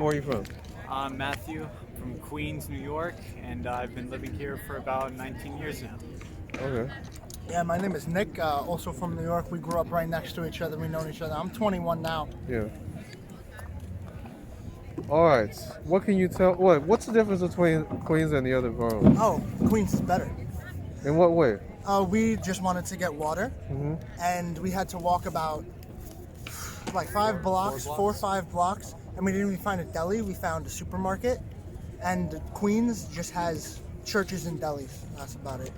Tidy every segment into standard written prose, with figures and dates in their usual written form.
Where are you from? I'm Matthew from Queens, New York, and I've been living here for about 19 years now. Okay. Yeah, my name is Nick, also from New York. We grew up right next to each other. We know each other. I'm 21 now. Yeah. All right. What can you tell? What's the difference between Queens and the other boroughs? Oh, Queens is better. In what way? We just wanted to get water, and we had to walk about like 4 or 5 blocks, and we didn't even find a deli. We found a supermarket, and Queens just has churches and delis. That's about it.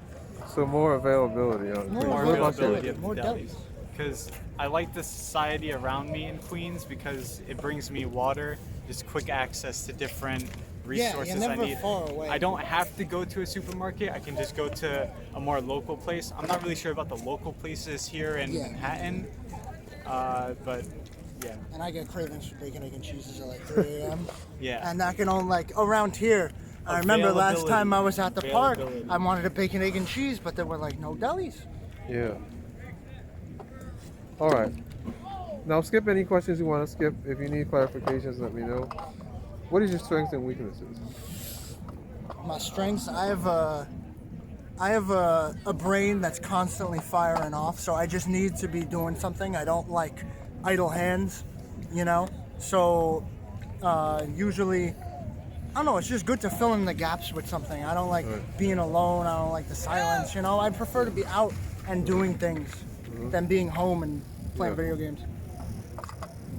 So more availability on Queens. More What about availability you? of More delis. delis. Because I like the society around me in Queens because it brings me water, just quick access to different resources you're never I need. far away. I don't have to go to a supermarket. I can just go to a more local place. I'm not really sure about the local places here in Yeah. Manhattan, but yeah. And I get cravings for bacon, egg, and cheeses at like 3 a.m. Yeah. And that can only like around here. I remember last time I was at the park, Availability. I wanted a bacon, egg, and cheese, but there were like no delis. Yeah. All right. Now skip any questions you want to skip. If you need clarifications, let me know. What is your strengths and weaknesses? My strengths, I have a brain that's constantly firing off, so I just need to be doing something. I don't like idle hands, you know? So usually, I don't know, it's just good to fill in the gaps with something. I don't like being alone. I don't like the silence, you know? I prefer to be out and doing things than being home and playing video games.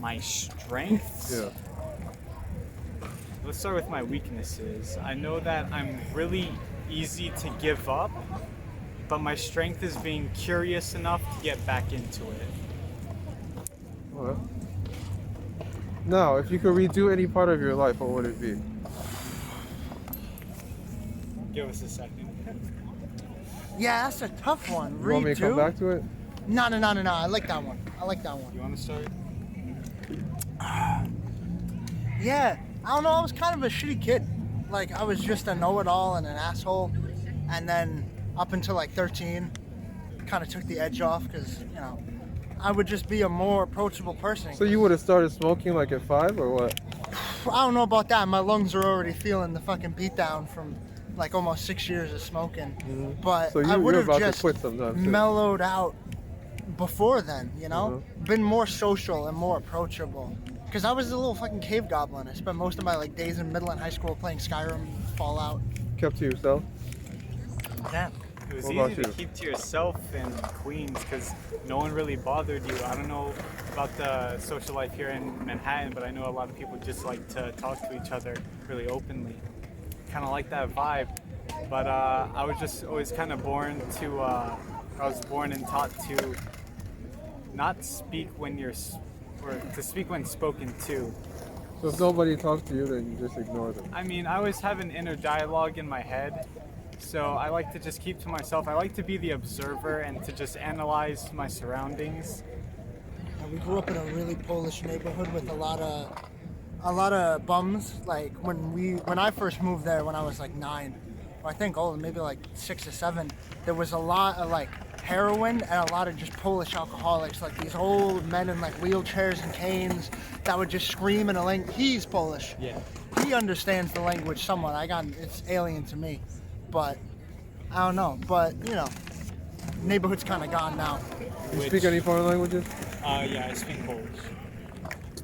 My strengths? Yeah. Let's start with my weaknesses. I know that I'm really easy to give up, but my strength is being curious enough to get back into it. All right. Now, if you could redo any part of your life, what would it be? Give us a second. Yeah, that's a tough one. You want me to come back to it? No. I like that one. You want to start? Yeah, I don't know. I was kind of a shitty kid. Like, I was just a know-it-all and an asshole. And then up until like 13, kind of took the edge off because, you know, I would just be a more approachable person. So you would have started smoking like at 5 or what? I don't know about that. My lungs are already feeling the fucking beatdown from like almost 6 years of smoking. But So I would you're have about just to quit sometime soon. mellowed out before then, you know? Been more social and more approachable. Because I was a little fucking cave goblin. I spent most of my like days in middle and high school playing Skyrim, Fallout. Kept to yourself? Damn. It was What about easy to you? keep to yourself in Queens because no one really bothered you. I don't know about the social life here in Manhattan, but I know a lot of people just like to talk to each other really openly. Kind of like that vibe. But I was just always kind of born and taught to not speak when or to speak when spoken to. So if nobody talks to you, then you just ignore them. I mean, I always have an inner dialogue in my head, so I like to just keep to myself. I like to be the observer and to just analyze my surroundings. And we grew up in a really Polish neighborhood with a lot of bums. Like when I first moved there when I was like 9, or I think maybe like 6 or 7, there was a lot of like heroin and a lot of just Polish alcoholics, like these old men in like wheelchairs and canes that would just scream in a language. He's Polish. Yeah. He understands the language somewhat. It's alien to me, but I don't know. But you know, neighborhood's kind of gone now. You speak any foreign languages? Yeah, I speak Polish.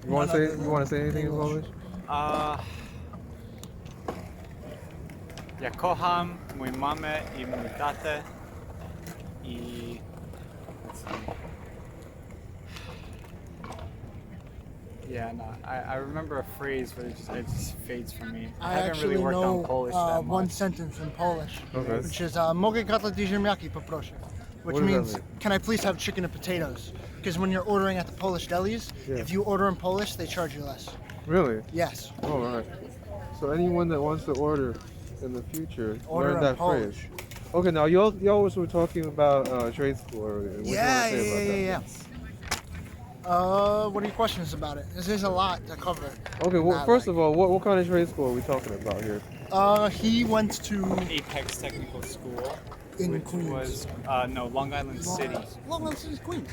You want to say anything in Polish? Ja kocham mój mamę i mój tatę i yeah, no, I remember a phrase, but it just fades from me. I haven't actually really worked know on Polish that one much. sentence in Polish, Okay. which is "Mogę kotlety ziemniaki poproszę," which What does that means mean? "Can I please have chicken and potatoes?" Because when you're ordering at the Polish delis, if you order in Polish, they charge you less. Really? Yes. All right. So anyone that wants to order in the future, Order learn in that Polish. phrase. Okay, now you always were talking about trade school earlier. What do you want to say about that? What are your questions about it? There's a lot to cover. Okay, well, Not first like- of all, what kind of trade school are we talking about here? He went to Apex Technical School, in which Queens. was no, Long Island City. Long Island City's Queens.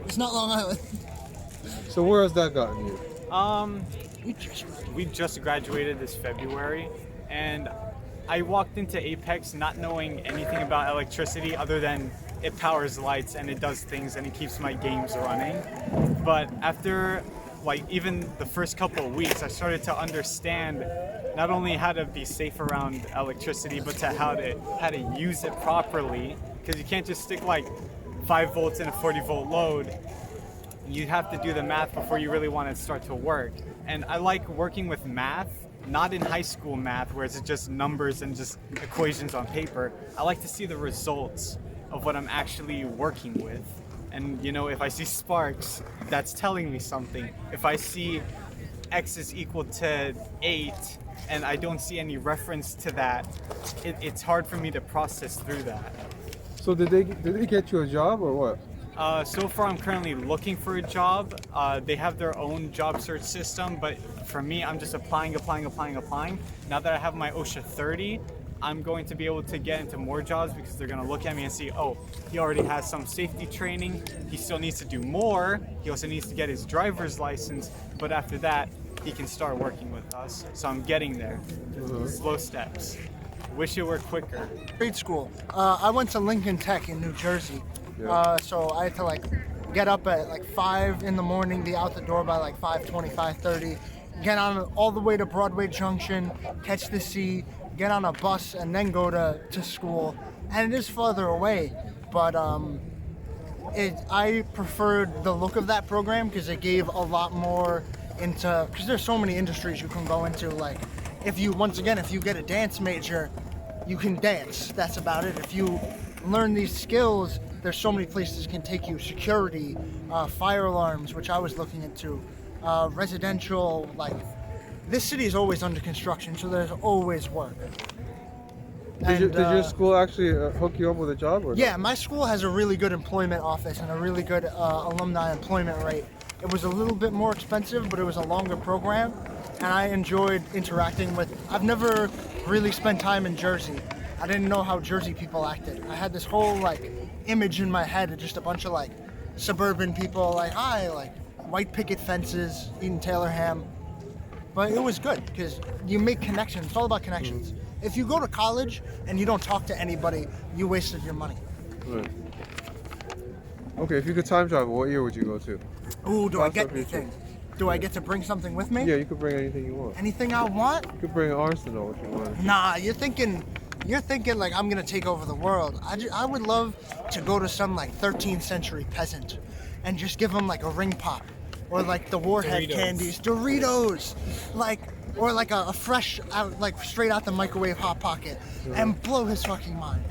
It's not Long Island. So where has that gotten you? We just graduated this February, and I walked into Apex not knowing anything about electricity other than it powers lights and it does things and it keeps my games running. But after like even the first couple of weeks, I started to understand not only how to be safe around electricity, but to how to use it properly. Because you can't just stick like 5 volts in a 40-volt load. You have to do the math before you really want to start to work. And I like working with math, not in high school math where it's just numbers and just equations on paper. I like to see the results of what I'm actually working with. And you know, if I see sparks, that's telling me something. If I see X is equal to 8 and I don't see any reference to that, it's hard for me to process through that. So did they get you a job or what? So far, I'm currently looking for a job. They have their own job search system, but for me, I'm just applying. Now that I have my OSHA 30, I'm going to be able to get into more jobs because they're going to look at me and see, oh, he already has some safety training. He still needs to do more. He also needs to get his driver's license. But after that, he can start working with us. So I'm getting there. Slow steps. Wish it were quicker. Grade school. I went to Lincoln Tech in New Jersey. Yeah. So I had to like get up at like 5 in the morning, be out the door by like 5:20, 5:30, get on all the way to Broadway Junction, catch the C, get on a bus, and then go to school. And it is farther away, but I preferred the look of that program because it gave a lot more into, because there's so many industries you can go into. Like if you get a dance major, you can dance. That's about it. If you learn these skills, there's so many places can take you. Security, fire alarms, which I was looking into, residential. Like this city is always under construction, so there's always work. Did your school actually hook you up with a job? Or yeah, not? my school has a really good employment office and a really good alumni employment rate. It was a little bit more expensive, but it was a longer program, and I enjoyed interacting with. I've never really spent time in Jersey. I didn't know how Jersey people acted. I had this whole like image in my head of just a bunch of like suburban people, like white picket fences, eating Taylor ham. But it was good because you make connections. It's all about connections. If you go to college and you don't talk to anybody, you wasted your money. Right. Okay, if you could time travel, what year would you go to? Ooh, do I Past or get future? anything? Do I get to bring something with me? Yeah, you could bring anything you want. Anything I want? You could bring an arsenal if you want. Nah, you're thinking like I'm gonna take over the world. I would love to go to some like 13th century peasant and just give him like a ring pop or like the warhead Doritos. candies, Doritos, like or like a fresh like straight out the microwave hot pocket and blow his fucking mind.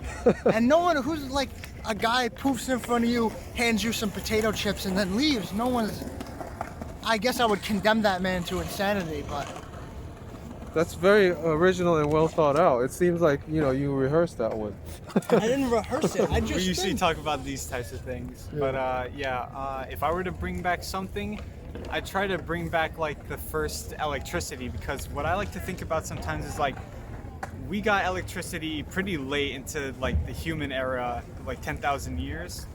And no one who's like a guy poofs in front of you, hands you some potato chips and then leaves. No one's. I guess I would condemn that man to insanity, but. That's very original and well thought out. It seems like, you rehearsed that one. I didn't rehearse it. I just We usually think. talk about these types of things. But if I were to bring back something, I try to bring back like the first electricity, because what I like to think about sometimes is like we got electricity pretty late into like the human era, like 10,000 years,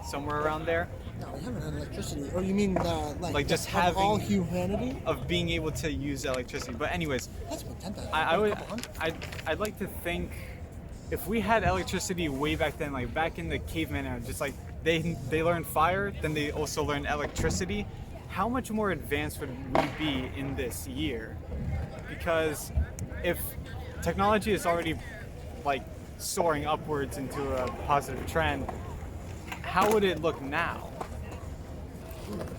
somewhere around there. No, we haven't had electricity. Or you mean Like just of having all humanity? of being able to use electricity. But anyways, That's been 10,000. I'd like to think if we had electricity way back then, like back in the caveman era, just like they learned fire, then they also learned electricity. How much more advanced would we be in this year? Because if technology is already like soaring upwards into a positive trend, how would it look now?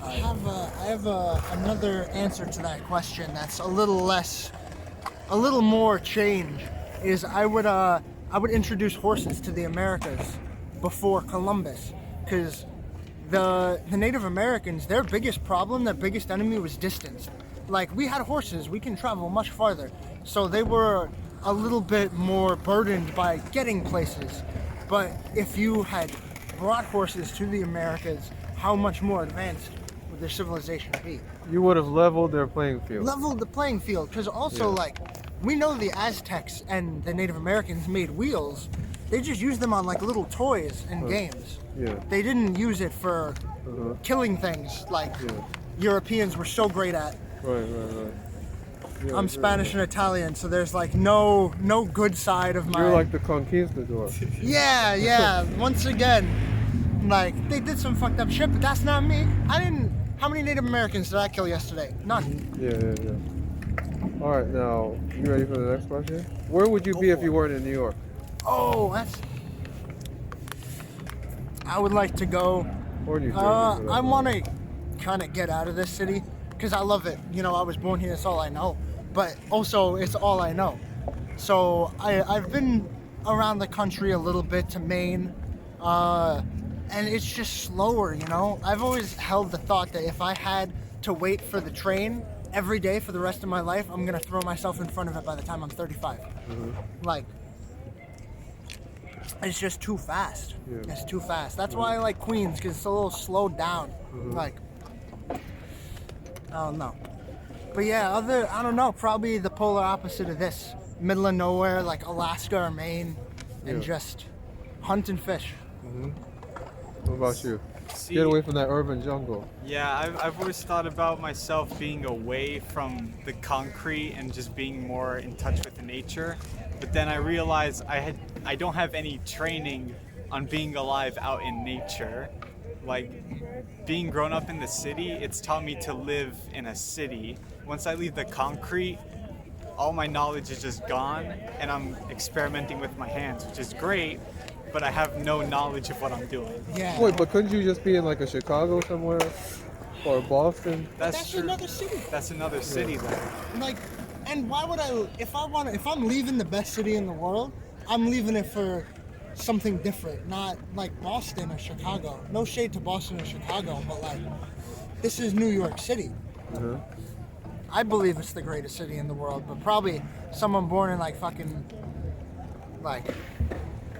I have another answer to that question. That's a little more change. Is I would introduce horses to the Americas before Columbus, because the Native Americans, their biggest problem, their biggest enemy was distance. Like we had horses, we can travel much farther, so they were a little bit more burdened by getting places. But if you had brought horses to the Americas, how much more advanced would their civilization be? You would have leveled their playing field. Leveled the playing field, because also like we know the Aztecs and the Native Americans made wheels. They just used them on like little toys and games. Yeah. They didn't use it for killing things like Europeans were so great at. Right. Yeah, I'm Spanish and Italian, so there's like no good side of my. You're like the conquistador. Yeah. Once again, like they did some fucked up shit, but that's not me. I didn't. How many Native Americans did I kill yesterday? None. Yeah. All right, now you ready for the next question? Where would you be if you weren't in New York? Oh, that's. I would like to go. Or New Jersey? I want to kind of get out of this city because I love it. You know, I was born here. It's all I know. But also, it's all I know. So I've been around the country a little bit to Maine. And it's just slower, you know? I've always held the thought that if I had to wait for the train every day for the rest of my life, I'm gonna throw myself in front of it by the time I'm 35. Like, it's just too fast. Yeah. It's too fast. That's why I like Queens, because it's a little slowed down. Like, I don't know. But yeah, I don't know, probably the polar opposite of this. Middle of nowhere, like Alaska or Maine, and just hunt and fish. What about you? See, Get away from that urban jungle. Yeah, I've always thought about myself being away from the concrete and just being more in touch with nature. But then I realized I don't have any training on being alive out in nature. Like, being grown up in the city, it's taught me to live in a city. Once I leave the concrete, all my knowledge is just gone, and I'm experimenting with my hands, which is great, but I have no knowledge of what I'm doing. Yeah. Wait, but couldn't you just be in like a Chicago somewhere or Boston? That's true. another city. That's another city, though. Like, and why would I? If I'm leaving the best city in the world, I'm leaving it for something different, not like Boston or Chicago. No shade to Boston or Chicago, but like, this is New York City. I believe it's the greatest city in the world, but probably someone born in like fucking, like.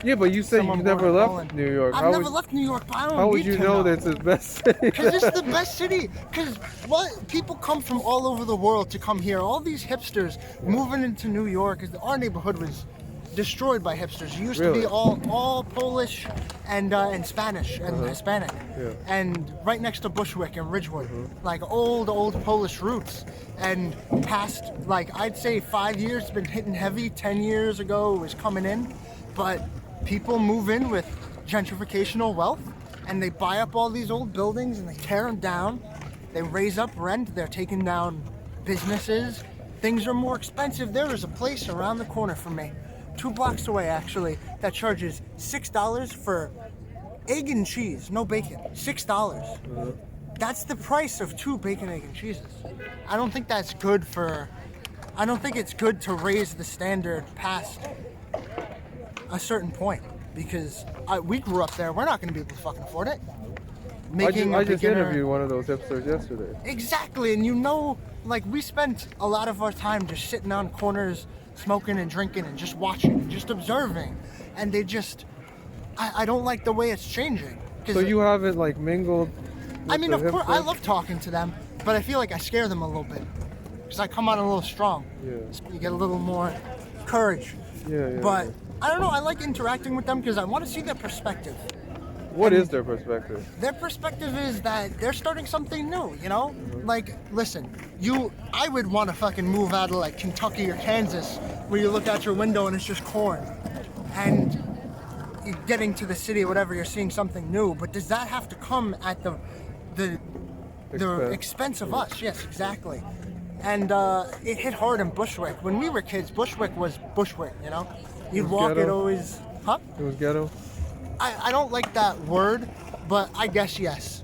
Yeah, but you said you Someone never born in left Poland. New York. I've never left New York, but I don't How would need you to know that it's the best city? Because it's the best city. Because what people come from all over the world to come here. All these hipsters moving into New York. Our neighborhood was destroyed by hipsters. It used to Really? be all Polish and Spanish and Hispanic. Yeah. And right next to Bushwick and Ridgewood, like old Polish roots. And past, like I'd say 5 years, it's been hitting heavy. 10 years ago, it was coming in, but people move in with gentrificational wealth, and they buy up all these old buildings and they tear them down. They raise up rent. They're taking down businesses. Things are more expensive. There is a place around the corner from me, 2 blocks away actually, that charges $6 for egg and cheese, no bacon. $6. That's the price of 2 bacon, egg, and cheeses. I don't think that's good for. I don't think it's good to raise the standard past a certain point, because we grew up there. We're not going to be able to fucking afford it. I just interviewed one of those hipsters yesterday. Exactly, and you know, like we spent a lot of our time just sitting on corners, smoking and drinking and just watching and just observing, and they just, I don't like the way it's changing. So you haven't like mingled with I mean, the of course, I hipsters? love talking to them, but I feel like I scare them a little bit, because I come on a little strong. Yeah. You get a little more courage. Yeah. But I don't know, I like interacting with them because I want to see their perspective. What is their perspective? Their perspective is that they're starting something new, you know? Like, listen, I would want to fucking move out of like Kentucky or Kansas, where you look out your window and it's just corn. And you're getting to the city or whatever, you're seeing something new. But does that have to come at the expense of us? Yes, exactly. And it hit hard in Bushwick. When we were kids, Bushwick was Bushwick, you know? You'd walk ghetto? it always, huh? It was ghetto? I don't like that word, but I guess yes.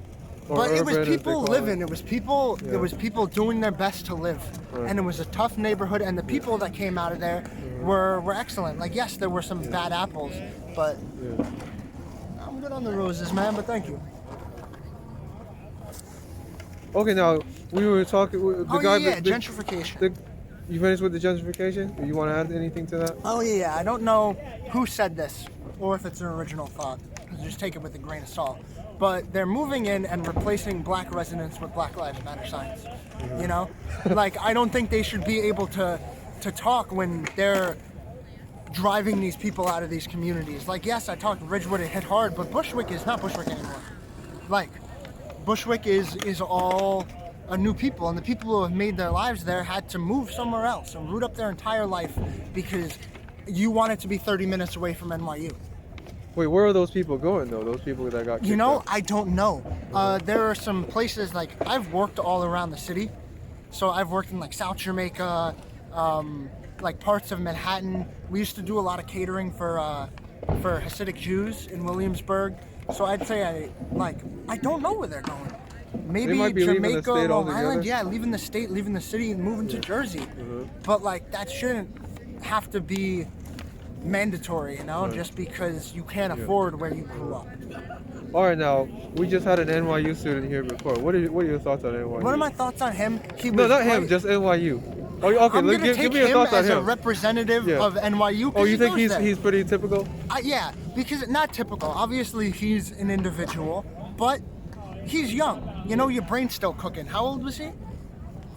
Or But it was urban, as they people call living. it. It was people. Yeah. It was people doing their best to live, Right. and it was a tough neighborhood. And the people that came out of there were excellent. Like yes, there were some bad apples, but Yeah. I'm good on the roses, man. But thank you. Okay, now we were talking. The Oh guy. yeah, the- gentrification. You finished with the gentrification? Do you want to add anything to that? Oh yeah, I don't know who said this or if it's an original thought. Just take it with a grain of salt. But they're moving in and replacing black residents with Black Lives Matter signs. You know, like I don't think they should be able to talk when they're driving these people out of these communities. Like yes, I talked Ridgewood, it hit hard, but Bushwick is not Bushwick anymore. Like Bushwick is all new people, and the people who have made their lives there had to move somewhere else and root up their entire life because you wanted to be 30 minutes away from NYU. Wait, where are those people going though? Those people that got kicked out? I don't know. There are some places, like, I've worked all around the city. So I've worked in like South Jamaica, like parts of Manhattan. We used to do a lot of catering for Hasidic Jews in Williamsburg. So I'd say I don't know where they're going. Maybe might be leaving the Jamaica, state Long altogether. Island, yeah, leaving the state, leaving the city, and moving to Jersey. But like that shouldn't have to be mandatory, just because you can't afford where you grew up. All right, now we just had an NYU student here before. What are your thoughts on NYU? What are my thoughts on him? He No, was not him, great. just NYU. Oh, okay. I'm gonna give take me your him thoughts on as a him. representative Yeah. of NYU. 'cause Oh, you think goes there. he's pretty typical? Yeah, because not typical. Obviously, he's an individual, but he's young. Your brain's still cooking. How old was he?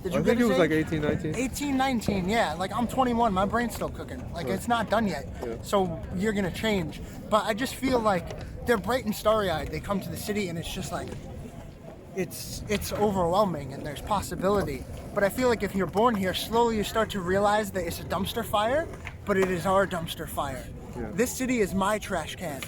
Did you I get think he his was like age? 18, 19. 18, 19, yeah. Like, I'm 21. My brain's still cooking. Like, it's not done yet. Yeah. So you're going to change. But I just feel like they're bright and starry-eyed. They come to the city, and it's just like, it's overwhelming, and there's possibility. But I feel like if you're born here, slowly you start to realize that it's a dumpster fire, but it is our dumpster fire. Yeah. This city is my trash can.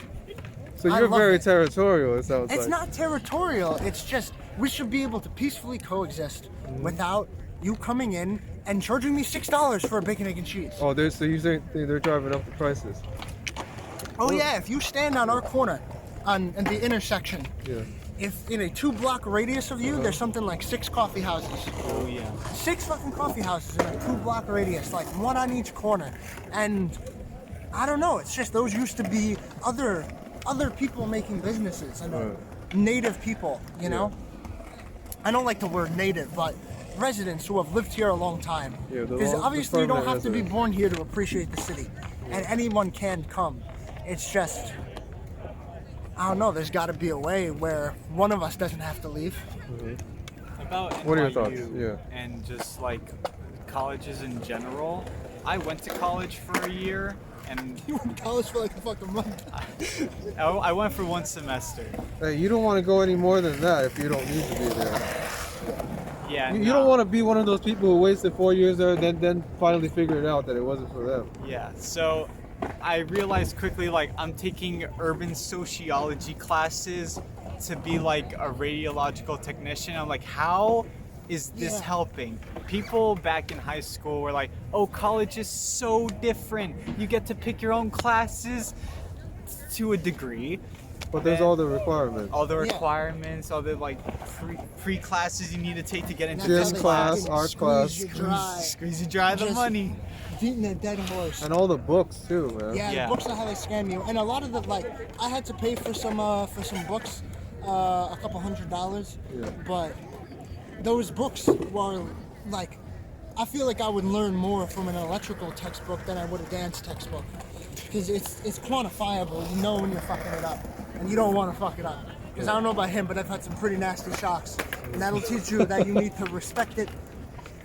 So I you're love very it. territorial, it sounds It's like. not territorial. It's just we should be able to peacefully coexist without you coming in and charging me $6 for a bacon, egg, and cheese. Oh, so you think they're driving up the prices? Oh yeah, if you stand on our corner, on the intersection, Yeah. if in a 2-block radius of you, there's something like 6 coffee houses. Oh yeah. 6 fucking coffee houses in a 2-block radius, like one on each corner. And I don't know, it's just those used to be other people making businesses and Right. native people, you know? I don't like the word native, but residents who have lived here a long time. Yeah, the Because long- the obviously you don't permanent have to be residents. born here to appreciate the city. And anyone can come. It's just, I don't know, there's got to be a way where one of us doesn't have to leave. About What are your NYU thoughts? Yeah. And just like colleges in general. I went to college for a year, and You went to college for like a fucking month. I went for 1 semester. Hey, you don't want to go any more than that if you don't need to be there. Yeah. You don't want to be one of those people who wasted 4 years there, then finally figured out that it wasn't for them. Yeah. So I realized quickly, like, I'm taking urban sociology classes to be like a radiological technician. I'm like, how is this Yeah. helping? People back in high school were like, oh, college is so different. You get to pick your own classes to a degree. But there's all the requirements. All the Yeah. requirements, all the like free classes you need to take to get into That's Gym how they class, fucking art squeeze class. you dry. Squeeze you dry the Just money. Beating a dead horse. And all the books too, man. Yeah, Yeah. the books are how they scam you, and a lot of the I had to pay for some books, a couple $100, Yeah. but those books were like, I feel like I would learn more from an electrical textbook than I would a dance textbook, because it's quantifiable. You know when you're fucking it up, and you don't want to fuck it up. Because I don't know about him, but I've had some pretty nasty shocks, and that'll teach you that you need to respect it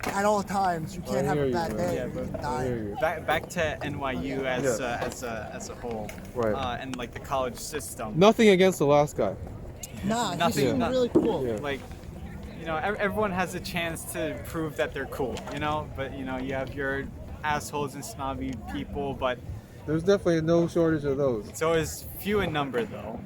at all times. You can't have hear a you, bad man. day. Yeah, or you but- can I hear die. you. Back to NYU as Yeah. as a whole, Right. and like the college system. Nothing against the last guy. Nah, he Nothing- seemed not- really cool. Yeah. Like, everyone has a chance to prove that they're cool, but you have your assholes and snobby people, but There's definitely no shortage of those. it's always few in number though.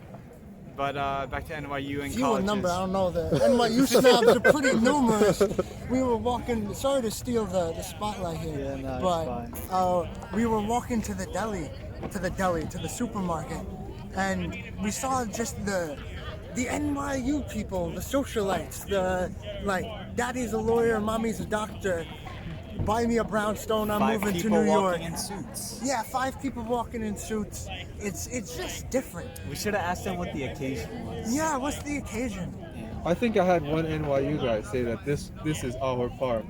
But back to NYU and Few colleges. in number, I don't know. The NYU snobs are pretty numerous. We were walking, sorry to steal the spotlight here, Yeah, no, it's but we were walking to the supermarket, and we saw just the NYU people, the socialites, the daddy's a lawyer, mommy's a doctor, buy me a brownstone, I'm 5 moving to people New York. walking in suits. Yeah, 5 people walking in suits. It's just different. We should have asked them what the occasion was. Yeah, what's the occasion? I think I had one NYU guy say that this is our park.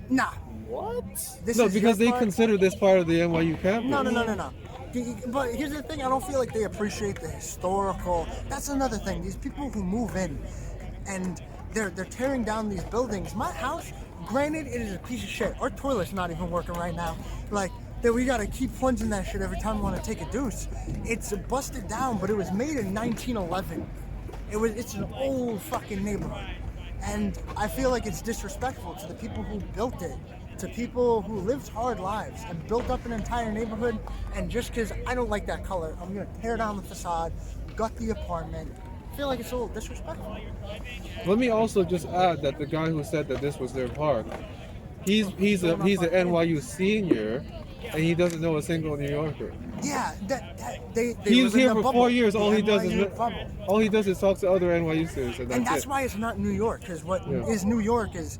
Nah. What? This No, is because your they part? consider this part of the NYU campus. No. But here's the thing, I don't feel like they appreciate the historical. That's another thing. These people who move in and they're tearing down these buildings. My house, granted, it is a piece of shit. Our toilet's not even working right now. Like, that we gotta keep plunging that shit every time we want to take a deuce. It's busted down, but it was made in 1911. It's an old fucking neighborhood. And I feel like it's disrespectful to the people who built it, to people who lived hard lives and built up an entire neighborhood. And just because I don't like that color, I'm gonna tear down the facade, gut the apartment. I feel like it's a little disrespectful. Let me also just add that the guy who said that this was their park, he's an NYU senior, and he doesn't know a single New Yorker. Yeah, they He was live in here a for bubble, 4 years. the All he does NYU is bubble. talk to other NYU students, and And that's it. why it's not New York, because what is New York is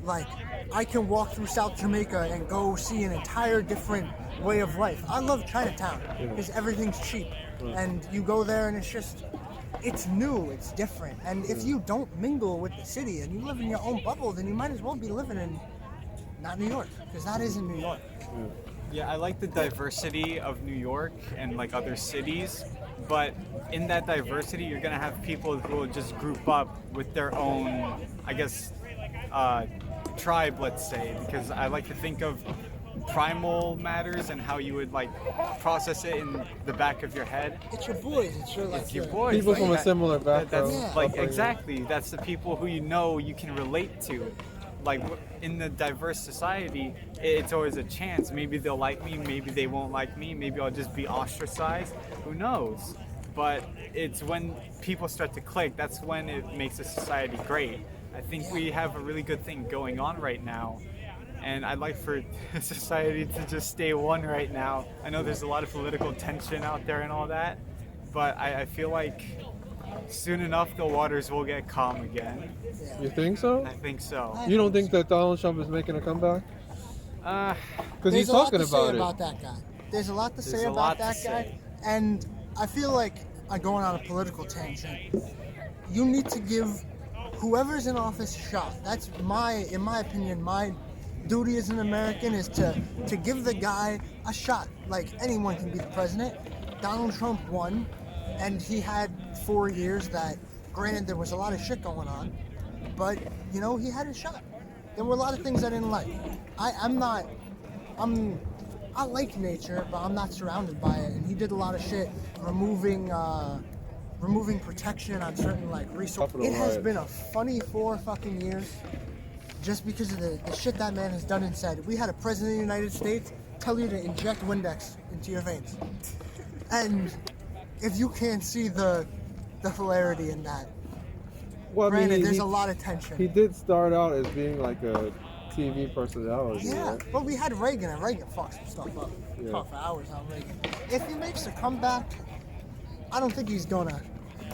like I can walk through South Jamaica and go see an entire different way of life. I love Chinatown because everything's cheap, and you go there and it's new, it's different. And if you don't mingle with the city and you live in your own bubble, then you might as well be living in not New York, because that isn't New York. Yeah, I like the diversity of New York and like other cities, but in that diversity, you're gonna have people who will just group up with their own, I guess, tribe, let's say, because I like to think of primal matters and how you would like process it in the back of your head. It's your boys. It's your like It's your boys. People like from a that- similar that- background. That's like upbringing. exactly. That's the people who you know you can relate to. Like in the diverse society, it's always a chance. Maybe they'll like me. Maybe they won't like me. Maybe I'll just be ostracized. Who knows? But it's when people start to click. That's when it makes a society great. I think we have a really good thing going on right now. And I'd like for society to just stay one right now. I know there's a lot of political tension out there and all that, but I feel like soon enough the waters will get calm again. You think so? I think so. You don't think that Donald Trump is making a comeback? Uh, Because he's There's a lot talking to say about it. about that guy. There's a lot to say There's a about lot to that guy. say. And I feel like I'm going on a political tangent. You need to give whoever's in office a shot. That's in my opinion, my duty as an American is to give the guy a shot. Like anyone can be the president. Donald Trump won, and he had 4 years that, granted, there was a lot of shit going on, but you know he had his shot. There were a lot of things I didn't like. I like nature, but I'm not surrounded by it. And he did a lot of shit, removing protection on certain like resources. Capital It has riot. been a funny 4 fucking years, just because of the shit that man has done and said. We had a president of the United States tell you to inject Windex into your veins, and if you can't see the hilarity in that, Well, I mean, granted, he- there's he- a lot of tension. He did start out as being like a TV personality. Yeah, right? but we had Reagan, and Reagan fucked some stuff up. Yeah. Talk for hours on Reagan. If he makes a comeback, I don't think he's gonna,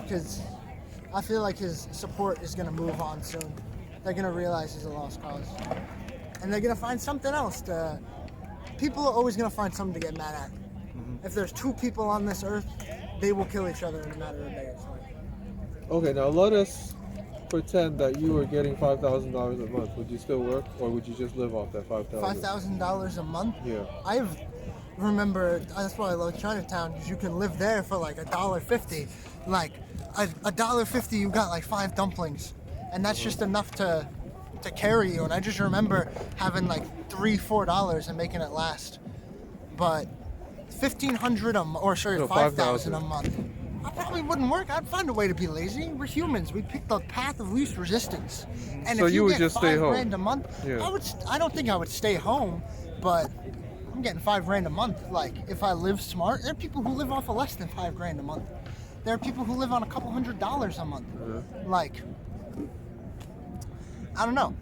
because I feel like his support is gonna move on soon. They're gonna realize he's a lost cause, and they're gonna find something else to. People are always gonna find something to get mad at. If there's 2 people on this earth, they will kill each other in a matter of days. Okay, now let us pretend that you were getting $5,000 a month. Would you still work, or would you just live off that $5,000? $5,000 a month. Yeah. Remember, that's why I love Chinatown, because you can live there for like $1.50. Like $1.50, you got like 5 dumplings, and that's just enough to carry you. And I just remember having like $3-4 and making it last. But No, 5,000 a month. I probably wouldn't work. I'd find a way to be lazy. We're humans. We pick the path of least resistance. And So if you would get just stay home? $5,000 a month, Yeah. I don't think I would stay home, but I'm getting $5,000 a month. Like, if I live smart, there are people who live off of less than $5,000 a month. There are people who live on a couple $100s a month. Like, I don't know.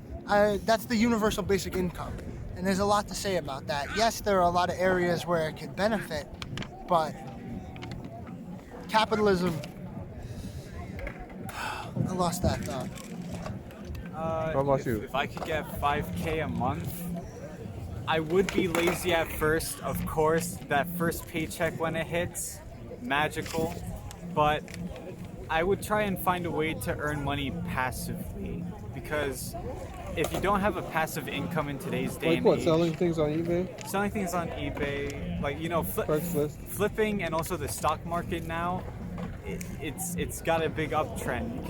That's the universal basic income. And there's a lot to say about that. Yes, there are a lot of areas where it could benefit, but capitalism. I lost that thought. How about if, you? If I could get 5K a month, I would be lazy at first, of course. That first paycheck when it hits, magical. But I would try and find a way to earn money passively, because if you don't have a passive income in today's day Like and what? age, Selling things on eBay? selling things on eBay, like Craigslist? flipping, and also the stock market now, it's got a big uptrend.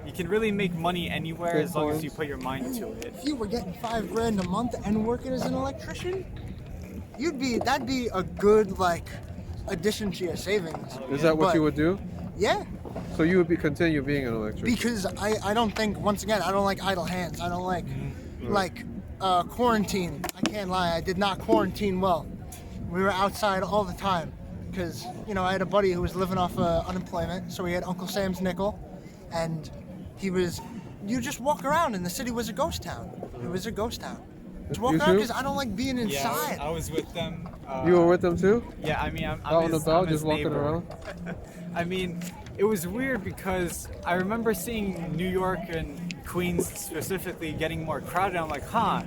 You can really make money anywhere as long as you put your mind to it. If you were getting $5,000 a month and working as an electrician, that'd be a good like addition to your savings. Is that what But- you would do? Yeah. So you would continue being an electrician? Because I don't think, once again, I don't like idle hands. I don't like quarantine. I can't lie, I did not quarantine well. We were outside all the time because, you know, I had a buddy who was living off unemployment, so he had Uncle Sam's nickel, and you just walk around and the city was a ghost town. It was a ghost town. Just walk You around too? because I don't like being inside. Yeah, I was with them. You were with them too? Yeah, I mean, I'm Out and his, about, I'm his just walking neighbor. around? I mean, it was weird because I remember seeing New York and Queens specifically getting more crowded. I'm like, I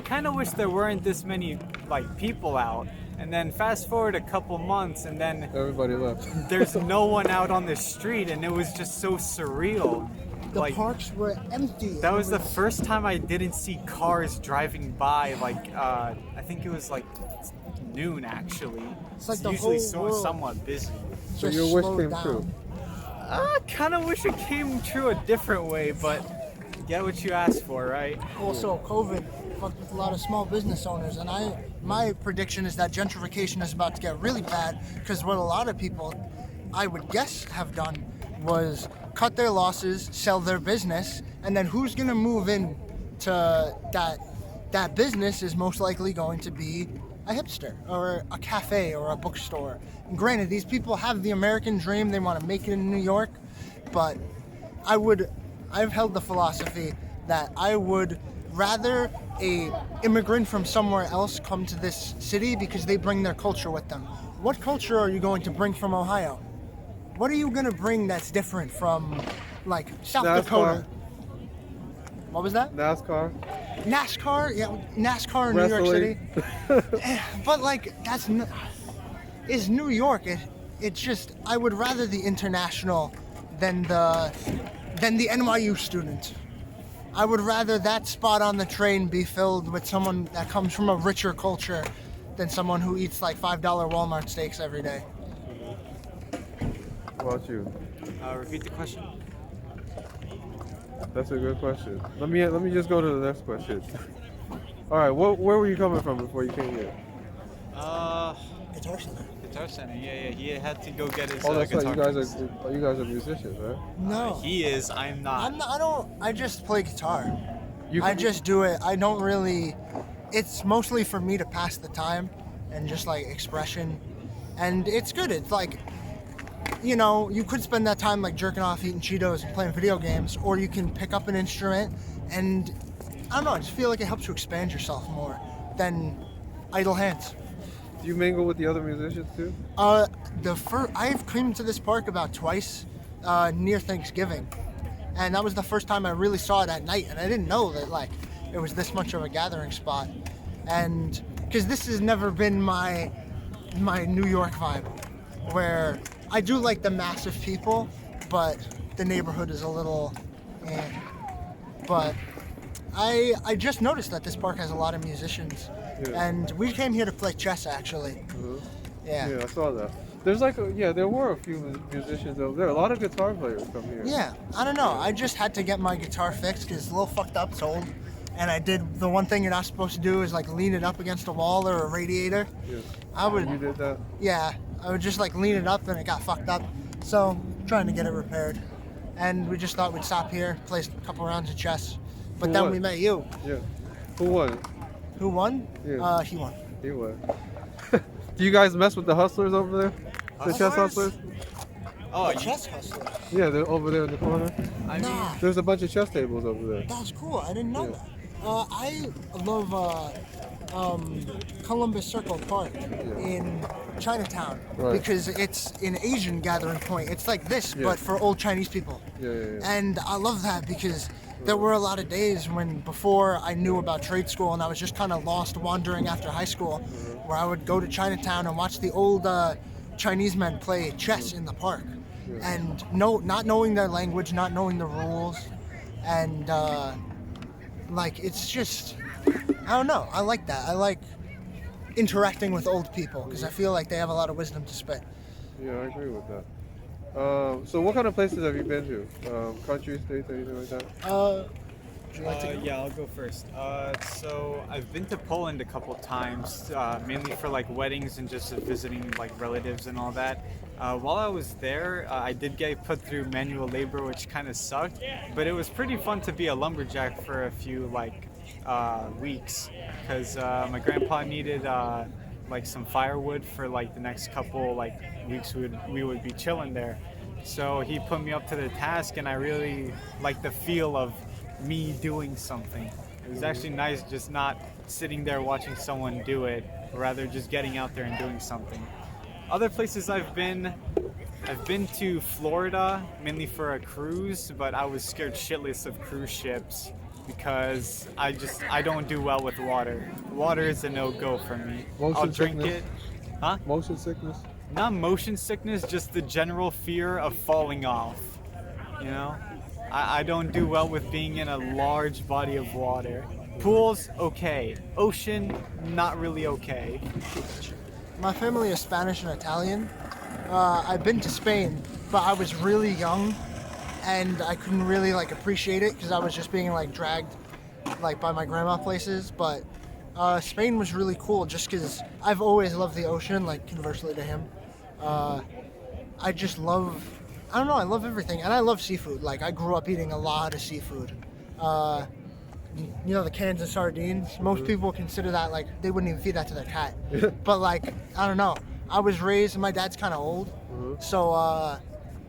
kind of wish there weren't this many like people out. And then fast forward a couple months, and then Everybody left. there's no one out on the street, and it was just so surreal. The like parks were empty. that was the first time I didn't see cars driving by. Like I think it was like noon actually. It's like the usually whole world somewhat busy. So just your wish slowed came down. true. I kind of wish it came true a different way, but get what you asked for, right? Also, COVID fucked with a lot of small business owners, and my prediction is that gentrification is about to get really bad because what a lot of people, I would guess, have done was cut their losses, sell their business, and then who's gonna move in to that business is most likely going to be a hipster or a cafe or a bookstore. And granted, these people have the American dream, they want to make it in New York, but I've held the philosophy that I would rather a immigrant from somewhere else come to this city because they bring their culture with them. What culture are you going to bring from Ohio? What are you going to bring that's different from like South NASCAR. Dakota? What was that? NASCAR. NASCAR? Yeah, NASCAR in New York City. Wrestling. But like is New York. It's just I would rather the international than the NYU student. I would rather that spot on the train be filled with someone that comes from a richer culture than someone who eats like $5 Walmart steaks every day. What about you? Repeat the question. That's a good question. Let me just go to the next question. All right, where were you coming from before you came here? Guitar Center. Guitar Center. Yeah. He had to go get his Oh, that's right. guitar. You guys are musicians, right? No. He is. I'm not. I just play guitar. You I just do it. I don't really. It's mostly for me to pass the time and just like expression. And it's good. It's like, you know, you could spend that time like jerking off, eating Cheetos, and playing video games, or you can pick up an instrument and I don't know. I just feel like it helps you expand yourself more than idle hands. Do you mingle with the other musicians too? I've come to this park about twice near Thanksgiving, and that was the first time I really saw it at night, and I didn't know that like it was this much of a gathering spot, and because this has never been my New York vibe, where I do like the massive people, but the neighborhood is a little, but I just noticed that this park has a lot of musicians. Yeah. And we came here to play chess, actually. Mhm. Yeah. Yeah, I saw that. There's like, there were a few musicians over there. A lot of guitar players come here. Yeah, I don't know. I just had to get my guitar fixed because it's a little fucked up. It's old. And I did the one thing you're not supposed to do is like lean it up against a wall or a radiator. Yeah. I would, You did that? yeah, I would just like lean it up and it got fucked up. So, trying to get it repaired. And we just thought we'd stop here, play a couple rounds of chess. But Who then won? we met you. Yeah. Who won? Who won? Yeah. He won. He won. Do you guys mess with the hustlers over there? The chess hustlers? Oh, A chess hustler. Yeah, they're over there in the corner. I mean, Nah. There's a bunch of chess tables over there. That's cool. I didn't know Yeah. that. I love Columbus Circle Park in Chinatown Right. because it's an Asian gathering point. It's like this, Yeah. but for old Chinese people. Yeah. And I love that because there were a lot of days when before I knew about trade school and I was just kind of lost wandering after high school, where I would go to Chinatown and watch the old Chinese men play chess in the park, and not knowing their language, not knowing the rules, and like it's just I don't know. I like that. I like interacting with old people because I feel like they have a lot of wisdom to spit. Yeah, I agree with that. So what kind of places have you been to? Country, states, anything like that? Would you like to go? Yeah, I'll go first. So I've been to Poland a couple times, mainly for like weddings and just visiting like relatives and all that. While I was there, I did get put through manual labor, which kind of sucked, but it was pretty fun to be a lumberjack for a few like weeks, because my grandpa needed like some firewood for like the next couple like weeks we would be chilling there. So he put me up to the task, and I really like the feel of me doing something. It was actually nice just not sitting there watching someone do it, but rather just getting out there and doing something. Other places I've been to Florida, mainly for a cruise, but I was scared shitless of cruise ships because I don't do well with water. Water is a no-go for me. Motion I'll drink sickness? it. Huh? Motion sickness? Not motion sickness, just the general fear of falling off. You know? I don't do well with being in a large body of water. Pools, okay. Ocean, not really okay. My family is Spanish and Italian. I've been to Spain, but I was really young, and I couldn't really like appreciate it because I was just being like dragged like by my grandma places. But Spain was really cool just because I've always loved the ocean, like conversely to him. I just love, I don't know, I love everything, and I love seafood. Like I grew up eating a lot of seafood. You know, the cans of sardines. Most people consider that like they wouldn't even feed that to their cat. But like I don't know. I was raised, my dad's kind of old, so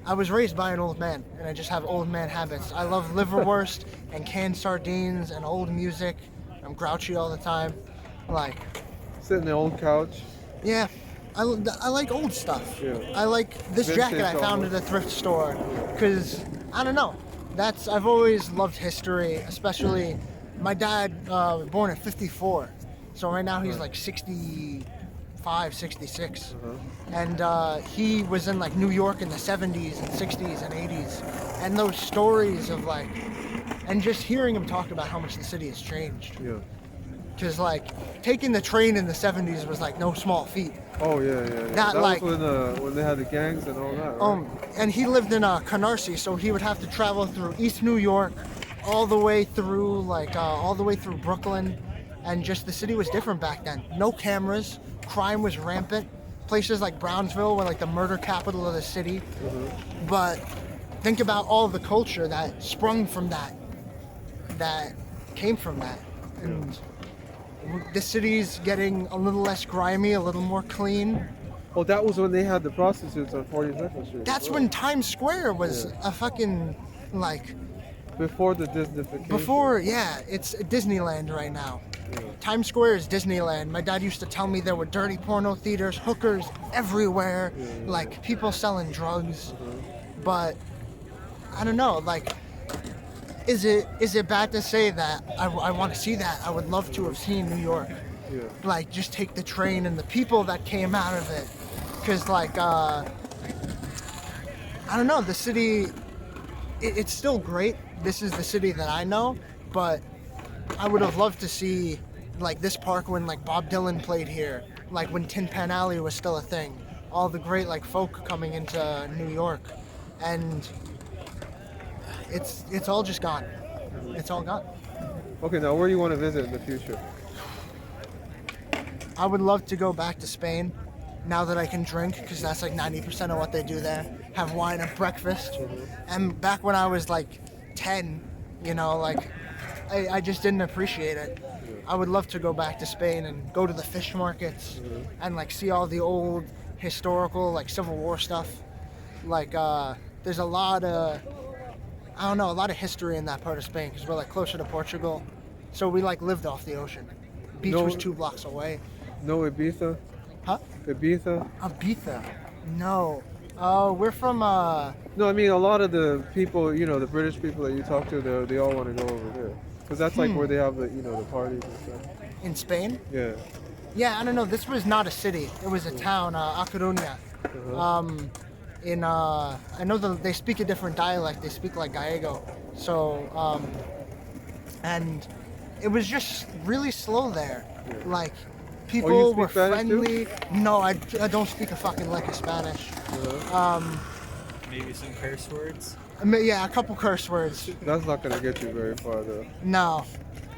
I was raised by an old man, and I just have old man habits. I love liverwurst and canned sardines and old music. I'm grouchy all the time. Like, Sit in the old couch. yeah, I like old stuff. Yeah. I like this jacket I Vintage found almost. at a thrift store, because I don't know. I've always loved history, especially my dad was born in '54, so right now he's like 65, 66, and he was in like New York in the '70s and '60s and '80s, and those stories of like, and just hearing him talk about how much the city has changed. Yeah. Because like taking the train in the '70s was like no small feat. Oh yeah. That, like- was when they had the gangs and all that. Right? And he lived in Canarsie, so he would have to travel through East New York, all the way through Brooklyn, and just the city was different back then. No cameras, crime was rampant. Places like Brownsville were like the murder capital of the city. But think about all the culture that sprung from that came from that, and the city's getting a little less grimy, a little more clean. Oh, that was when they had the prostitutes on 42nd Street. That's as well. when Times Square was Yeah. a fucking like. Before the Disneyfication. Before, yeah, it's Disneyland right now. Times Square is Disneyland. My dad used to tell me there were dirty porno theaters, hookers everywhere, like people selling drugs. But I don't know, like, is it bad to say that I want to see that? I would love to have seen New York. Yeah. Like, just take the train and the people that came out of it. Because, like, I don't know, the city, it's still great. This is the city that I know, but I would have loved to see like this park when like Bob Dylan played here, like when Tin Pan Alley was still a thing. All the great like folk coming into New York, and it's all just gone. It's all gone. Okay, now where do you want to visit in the future? I would love to go back to Spain now that I can drink, because that's like 90% of what they do there. Have wine at breakfast. And back when I was like 10, you know, like I just didn't appreciate it. I would love to go back to Spain and go to the fish markets and like see all the old historical like Civil War stuff. Like there's a lot of, I don't know, a lot of history in that part of Spain because we're like closer to Portugal. So we like lived off the ocean. Beach No- was 2 blocks away. No Ibiza? Huh? Ibiza? Ibiza? No. We're from No, I mean a lot of the people, you know, the British people that you talk to, they all want to go over there. Because that's like where they have the, you know, the parties and stuff. in Spain. Yeah. Yeah, I don't know. This was not a city. It was a town, A Coruña. I know that they speak a different dialect. They speak like Gallego. So, and it was just really slow there. Like, people speak were Spanish too? friendly. No, I don't speak a fucking lick of Spanish. Maybe some curse words. I mean, yeah, a couple curse words. That's not gonna get you very far though. No,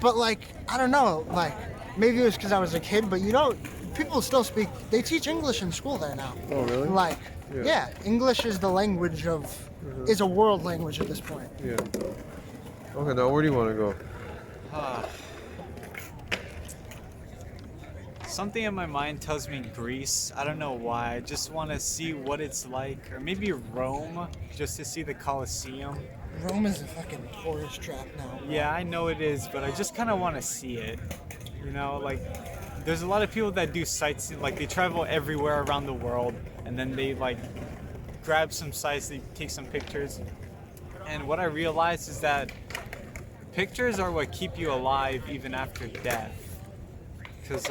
but like I don't know, like maybe it was because I was a kid, but people still speak. They teach English in school there now. Oh really? Like, yeah, English is the language of, is a world language at this point. Yeah. Okay, now where do you want to go? Something in my mind tells me Greece. I don't know why. I just want to see what it's like. Or maybe Rome, just to see the Colosseum. Rome is a fucking tourist trap now. Yeah, I know it is, but I just kind of want to see it. You know, like, there's a lot of people that do sightseeing. Like, they travel everywhere around the world, and then they, like, grab some sites, they take some pictures. And what I realized is that pictures are what keep you alive even after death. Because,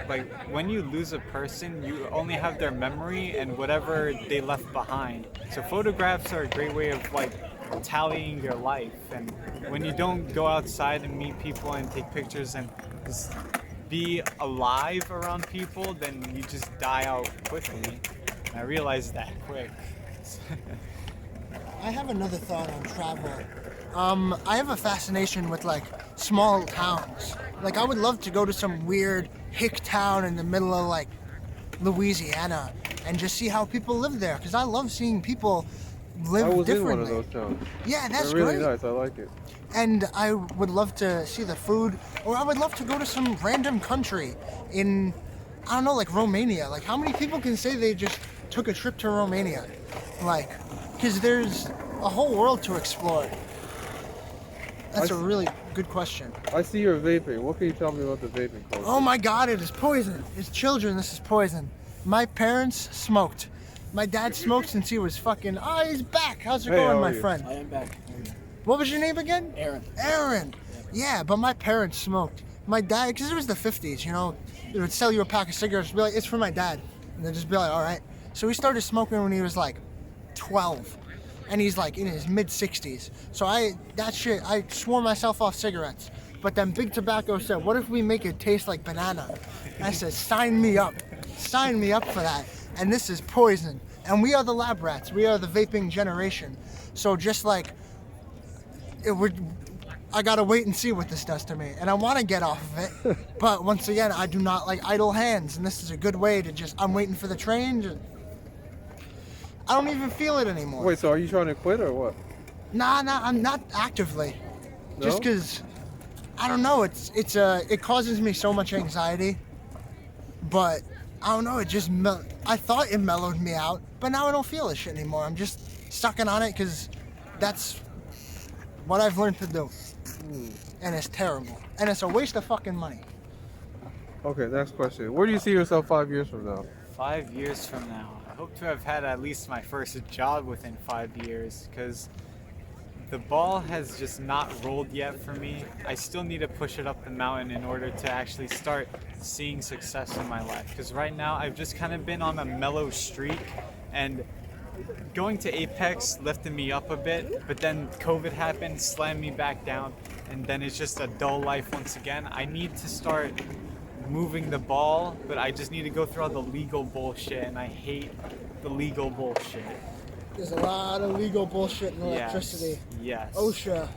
like, when you lose a person, you only have their memory and whatever they left behind. So photographs are a great way of, like, tallying your life. And when you don't go outside and meet people and take pictures and just be alive around people, then you just die out quickly. And I realized that quick. I have another thought on travel. I have a fascination with like small towns. Like I would love to go to some weird hick town in the middle of like Louisiana and just see how people live there. Because I love seeing people live I was differently. in one of those towns. Yeah, that's They're really great. nice. I like it. And I would love to see the food, or I would love to go to some random country in, I don't know, like Romania. Like how many people can say they just took a trip to Romania? Like, because there's a whole world to explore. That's a really good question. I see you're vaping. What can you tell me about the vaping culture? Oh my God, it is poison. It's children, this is poison. My parents smoked. My dad smoked since he was fucking, he's back. How's it Hey, going, how my are you? friend? I am back. What was your name again? Aaron. Aaron. Yeah, but my parents smoked. My dad, because it was the 50s, you know, they would sell you a pack of cigarettes, be like, it's for my dad. And they'd just be like, all right. So he started smoking when he was like 12. And he's like in his mid 60s. So I swore myself off cigarettes. But then Big Tobacco said, what if we make it taste like banana? And I said, sign me up. Sign me up for that. And this is poison. And we are the lab rats. We are the vaping generation. So just like, I gotta wait and see what this does to me. And I wanna get off of it. But once again, I do not like idle hands. And this is a good way to just, I'm waiting for the train. I don't even feel it anymore. Wait, so are you trying to quit or what? Nah, I'm not actively. No? Just because, I don't know, it causes me so much anxiety. But, I don't know, I thought it mellowed me out, but now I don't feel this shit anymore. I'm just sucking on it because that's what I've learned to do. And it's terrible. And it's a waste of fucking money. Okay, next question. Where do you see yourself 5 years from now? 5 years from now, I hope to have had at least my first job within 5 years, because the ball has just not rolled yet for me. I still need to push it up the mountain in order to actually start seeing success in my life, because right now I've just kind of been on a mellow streak, and going to Apex lifted me up a bit, but then COVID happened, slammed me back down, and then it's just a dull life once again. I need to start moving the ball, but I just need to go through all the legal bullshit, and I hate the legal bullshit. There's a lot of legal bullshit in electricity. Yes. OSHA.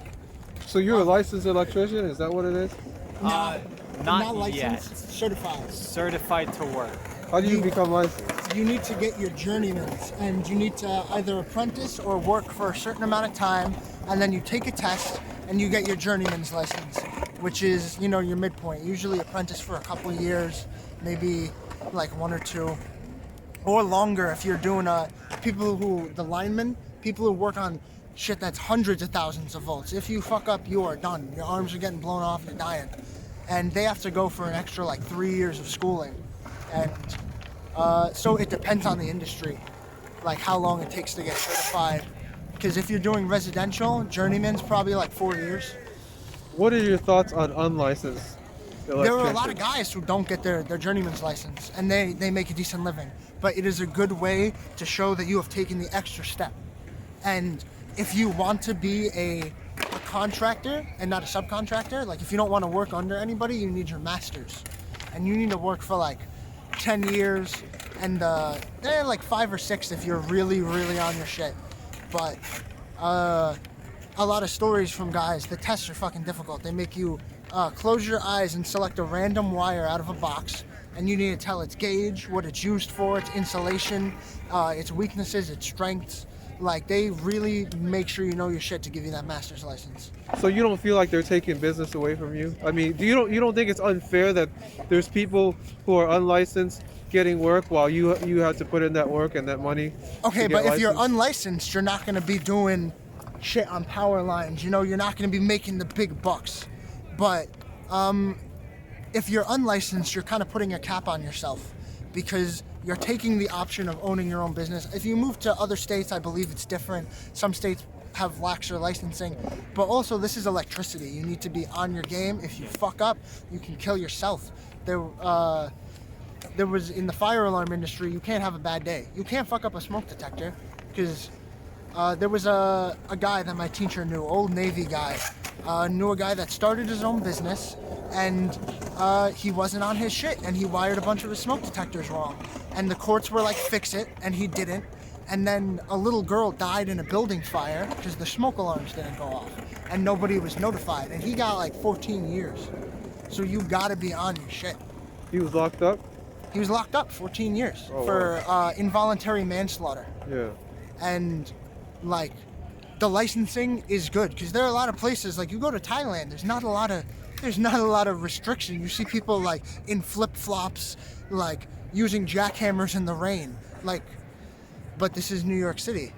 So you're a licensed electrician? Is that what it is? Not licensed, yet. certified. Certified to work. How do you become licensed? You need to get your journeymans, and you need to either apprentice or work for a certain amount of time, and then you take a test and you get your journeyman's license, which is, you know, your midpoint. Usually apprentice for a couple of years, maybe like 1 or 2, or longer if you're doing the linemen, people who work on shit that's hundreds of thousands of volts. If you fuck up, you are done. Your arms are getting blown off, you're dying. And they have to go for an extra like 3 years of schooling. And so it depends on the industry, like how long it takes to get certified. Because if you're doing residential, journeyman's probably like 4 years. What are your thoughts on unlicensed electricians? There are a lot of guys who don't get their journeyman's license, and they make a decent living. But it is a good way to show that you have taken the extra step. And if you want to be a contractor and not a subcontractor, like if you don't want to work under anybody, you need your master's. And you need to work for like 10 years, and they're like 5 or 6 if you're really, really on your shit. But a lot of stories from guys. The tests are fucking difficult. They make you close your eyes and select a random wire out of a box, and you need to tell its gauge, what it's used for, its insulation, its weaknesses, its strengths. Like, they really make sure you know your shit to give you that master's license. So you don't feel like they're taking business away from you? I mean, you don't think it's unfair that there's people who are unlicensed getting work while you have to put in that work and that money? Okay, to but get if you're licensed? unlicensed, you're not going to be doing shit on power lines. You know, you're not going to be making the big bucks. But if you're unlicensed, you're kind of putting a cap on yourself because you're taking the option of owning your own business. If you move to other states, I believe it's different. Some states have laxer licensing, but also this is electricity. You need to be on your game. If you fuck up, you can kill yourself. There was in the fire alarm industry, you can't have a bad day. You can't fuck up a smoke detector because there was a guy that my teacher knew, old Navy guy, knew a guy that started his own business, and he wasn't on his shit, and he wired a bunch of his smoke detectors wrong. And the courts were like, fix it, and he didn't. And then a little girl died in a building fire because the smoke alarms didn't go off, and nobody was notified. And he got like 14 years. So you gotta be on your shit. He was locked up? He was locked up 14 years Oh, for involuntary manslaughter. Yeah. And like the licensing is good because there are a lot of places, like you go to Thailand, there's not a lot of restriction. You see people like in flip-flops, like using jackhammers in the rain, like, but this is New York City.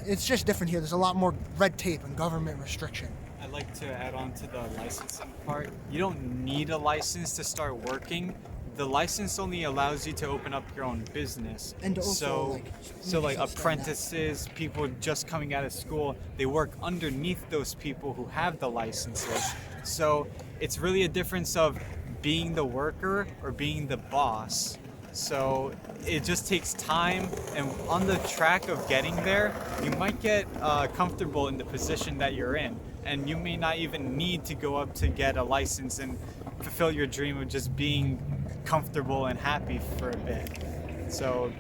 It's just different here. There's a lot more red tape and government restriction. I'd like to add on to the licensing part. You don't need a license to start working. The license only allows you to open up your own business. And also, like apprentices, people just coming out of school, they work underneath those people who have the licenses. So it's really a difference of being the worker or being the boss. So it just takes time, and on the track of getting there, you might get comfortable in the position that you're in, and you may not even need to go up to get a license and fulfill your dream of just being comfortable and happy for a bit. So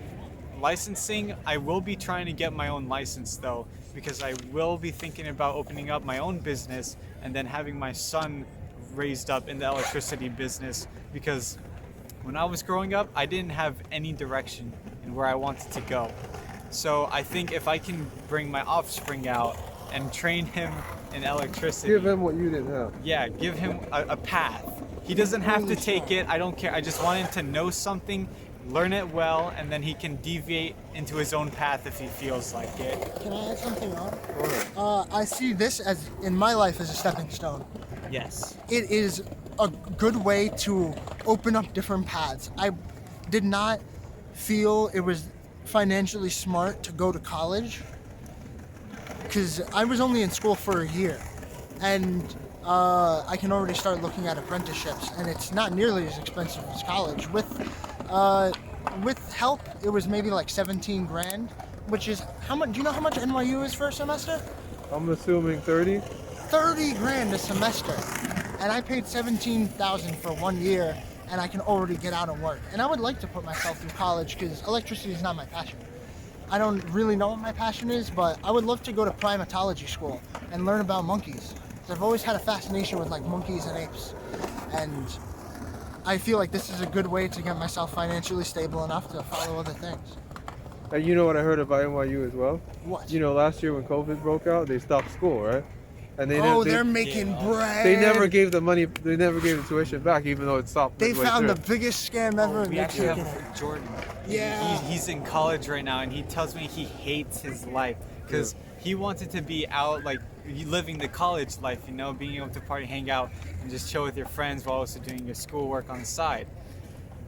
licensing, I will be trying to get my own license though, because I will be thinking about opening up my own business and then having my son raised up in the electricity business, because when I was growing up, I didn't have any direction in where I wanted to go. So I think if I can bring my offspring out and train him in electricity. Give him what you didn't have. Yeah, give him a path. He doesn't have to take it, I don't care. I just want him to know something, learn it well, and then he can deviate into his own path if he feels like it. Can I add something on? I see this as, in my life, as a stepping stone. Yes. It is a good way to open up different paths. I did not feel it was financially smart to go to college because I was only in school for a year, and I can already start looking at apprenticeships, and it's not nearly as expensive as college. With help, it was maybe like 17 grand, which is how much? Do you know how much NYU is for a semester? I'm assuming 30. 30 grand a semester, and I paid 17,000 for 1 year, and I can already get out and work. And I would like to put myself through college because electricity is not my passion. I don't really know what my passion is, but I would love to go to primatology school and learn about monkeys. 'Cause I've always had a fascination with like monkeys and apes, and I feel like this is a good way to get myself financially stable enough to follow other things. And you know what I heard about NYU as well? What? You know, last year when COVID broke out, they stopped school, right? And They're making bread. They never gave the money. They never gave the tuition back, even though it stopped. They midway found through. the biggest scam ever, and We they're actually taking it. have Jordan. Yeah. He's in college right now, and he tells me he hates his life because he wanted to be out, like living the college life, you know, being able to party, hang out, and just chill with your friends while also doing your schoolwork on the side.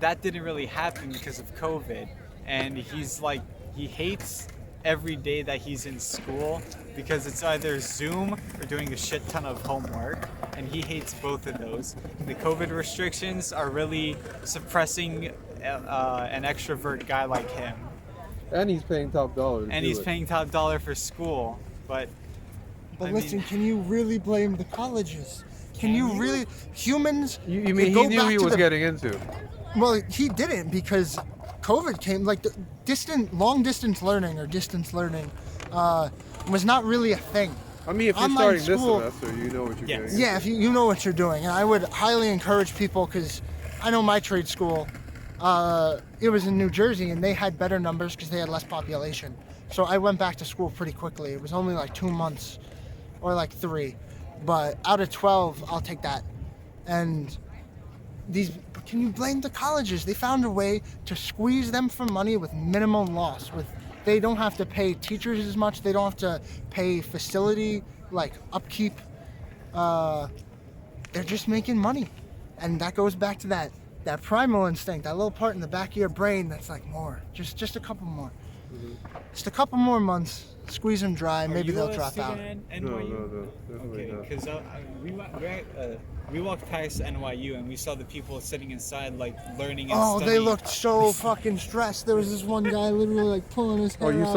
That didn't really happen because of COVID, and he's like, he hates every day that he's in school because it's either Zoom or doing a shit ton of homework, and he hates both of those. The COVID restrictions are really suppressing an extrovert guy like him. And he's paying top dollar. And he's paying top dollar for school, but But I listen, mean- can you really blame the colleges? Can you really? Humans. You mean go he knew back he to was the- getting into? Well, he didn't because COVID came. Like the long distance learning or distance learning was not really a thing. I mean, if you're Online starting school- this semester, you know what you're Yes. getting. Yeah, if you know what you're doing, and I would highly encourage people, because I know my trade school, it was in New Jersey, and they had better numbers because they had less population. So I went back to school pretty quickly. It was only like 2 months, or like 3, but out of 12, I'll take that. And can you blame the colleges? They found a way to squeeze them for money with minimum loss. They don't have to pay teachers as much. They don't have to pay facility like upkeep. They're just making money, and that goes back to that primal instinct, that little part in the back of your brain that's like more, just a couple more, just a couple more months. Squeeze them dry, maybe they'll drop out. No, definitely Okay, not. because we walked past NYU and we saw the people sitting inside, like learning and Oh, they studying. looked so fucking stressed. There was this one guy literally like pulling his hair Oh, you out,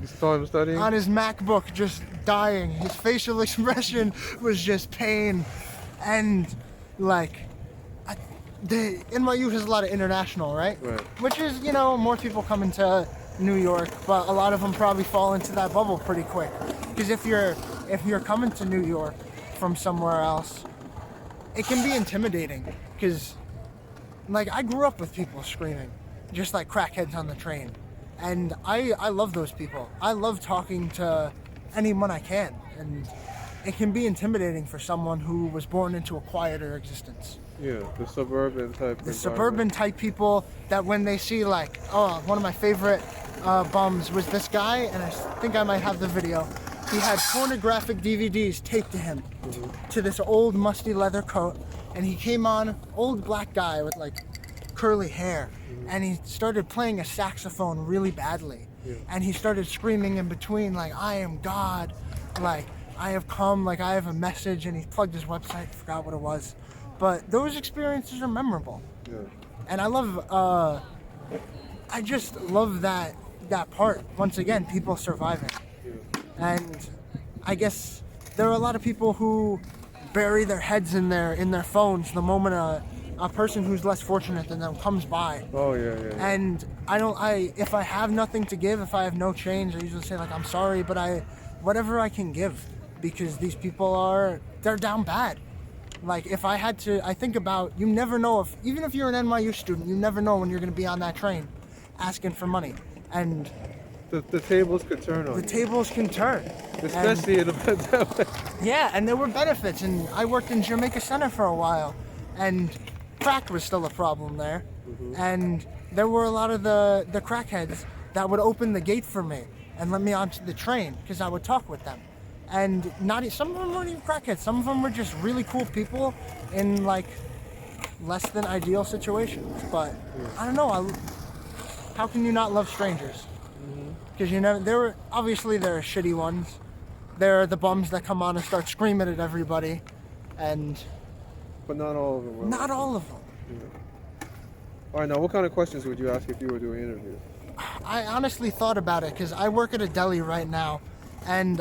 saw him studying? on his MacBook, just dying. His facial expression was just pain, and like, the NYU has a lot of international, right? Right. Which is, more people coming to New York, but a lot of them probably fall into that bubble pretty quick. Because if you're coming to New York from somewhere else, it can be intimidating. Because, like, I grew up with people screaming, just like crackheads on the train, and I love those people. I love talking to anyone I can, and it can be intimidating for someone who was born into a quieter existence. Yeah, the suburban type. The environment. suburban type people that when they see like, one of my favorite bums was this guy, and I think I might have the video. He had pornographic DVDs taped to him to this old musty leather coat, and he came on, old black guy with like curly hair, and he started playing a saxophone really badly, and he started screaming in between like, "I am God," like, "I have come," like, "I have a message," and he plugged his website, forgot what it was. But those experiences are memorable. Yeah. And I just love that part. Once again, people surviving. And I guess there are a lot of people who bury their heads in their phones the moment a person who's less fortunate than them comes by. Oh yeah. And if I have nothing to give, if I have no change, I usually say like, I'm sorry, but whatever I can give, because these people they're down bad. Like, if I had to, I think about, you never know even if you're an NYU student, you never know when you're going to be on that train asking for money. And The tables could turn on the tables can turn. especially in a pandemic. Yeah, and there were benefits. And I worked in Jamaica Center for a while, and crack was still a problem there. And there were a lot of the crackheads that would open the gate for me and let me onto the train because I would talk with them. And some of them weren't even crackheads. Some of them were just really cool people in like less than ideal situations. But I don't know. How can you not love strangers? Because there are shitty ones. There are the bums that come on and start screaming at everybody, and But not all of them. were. not all of them. All right, now what kind of questions would you ask if you were doing interviews? I honestly thought about it because I work at a deli right now, and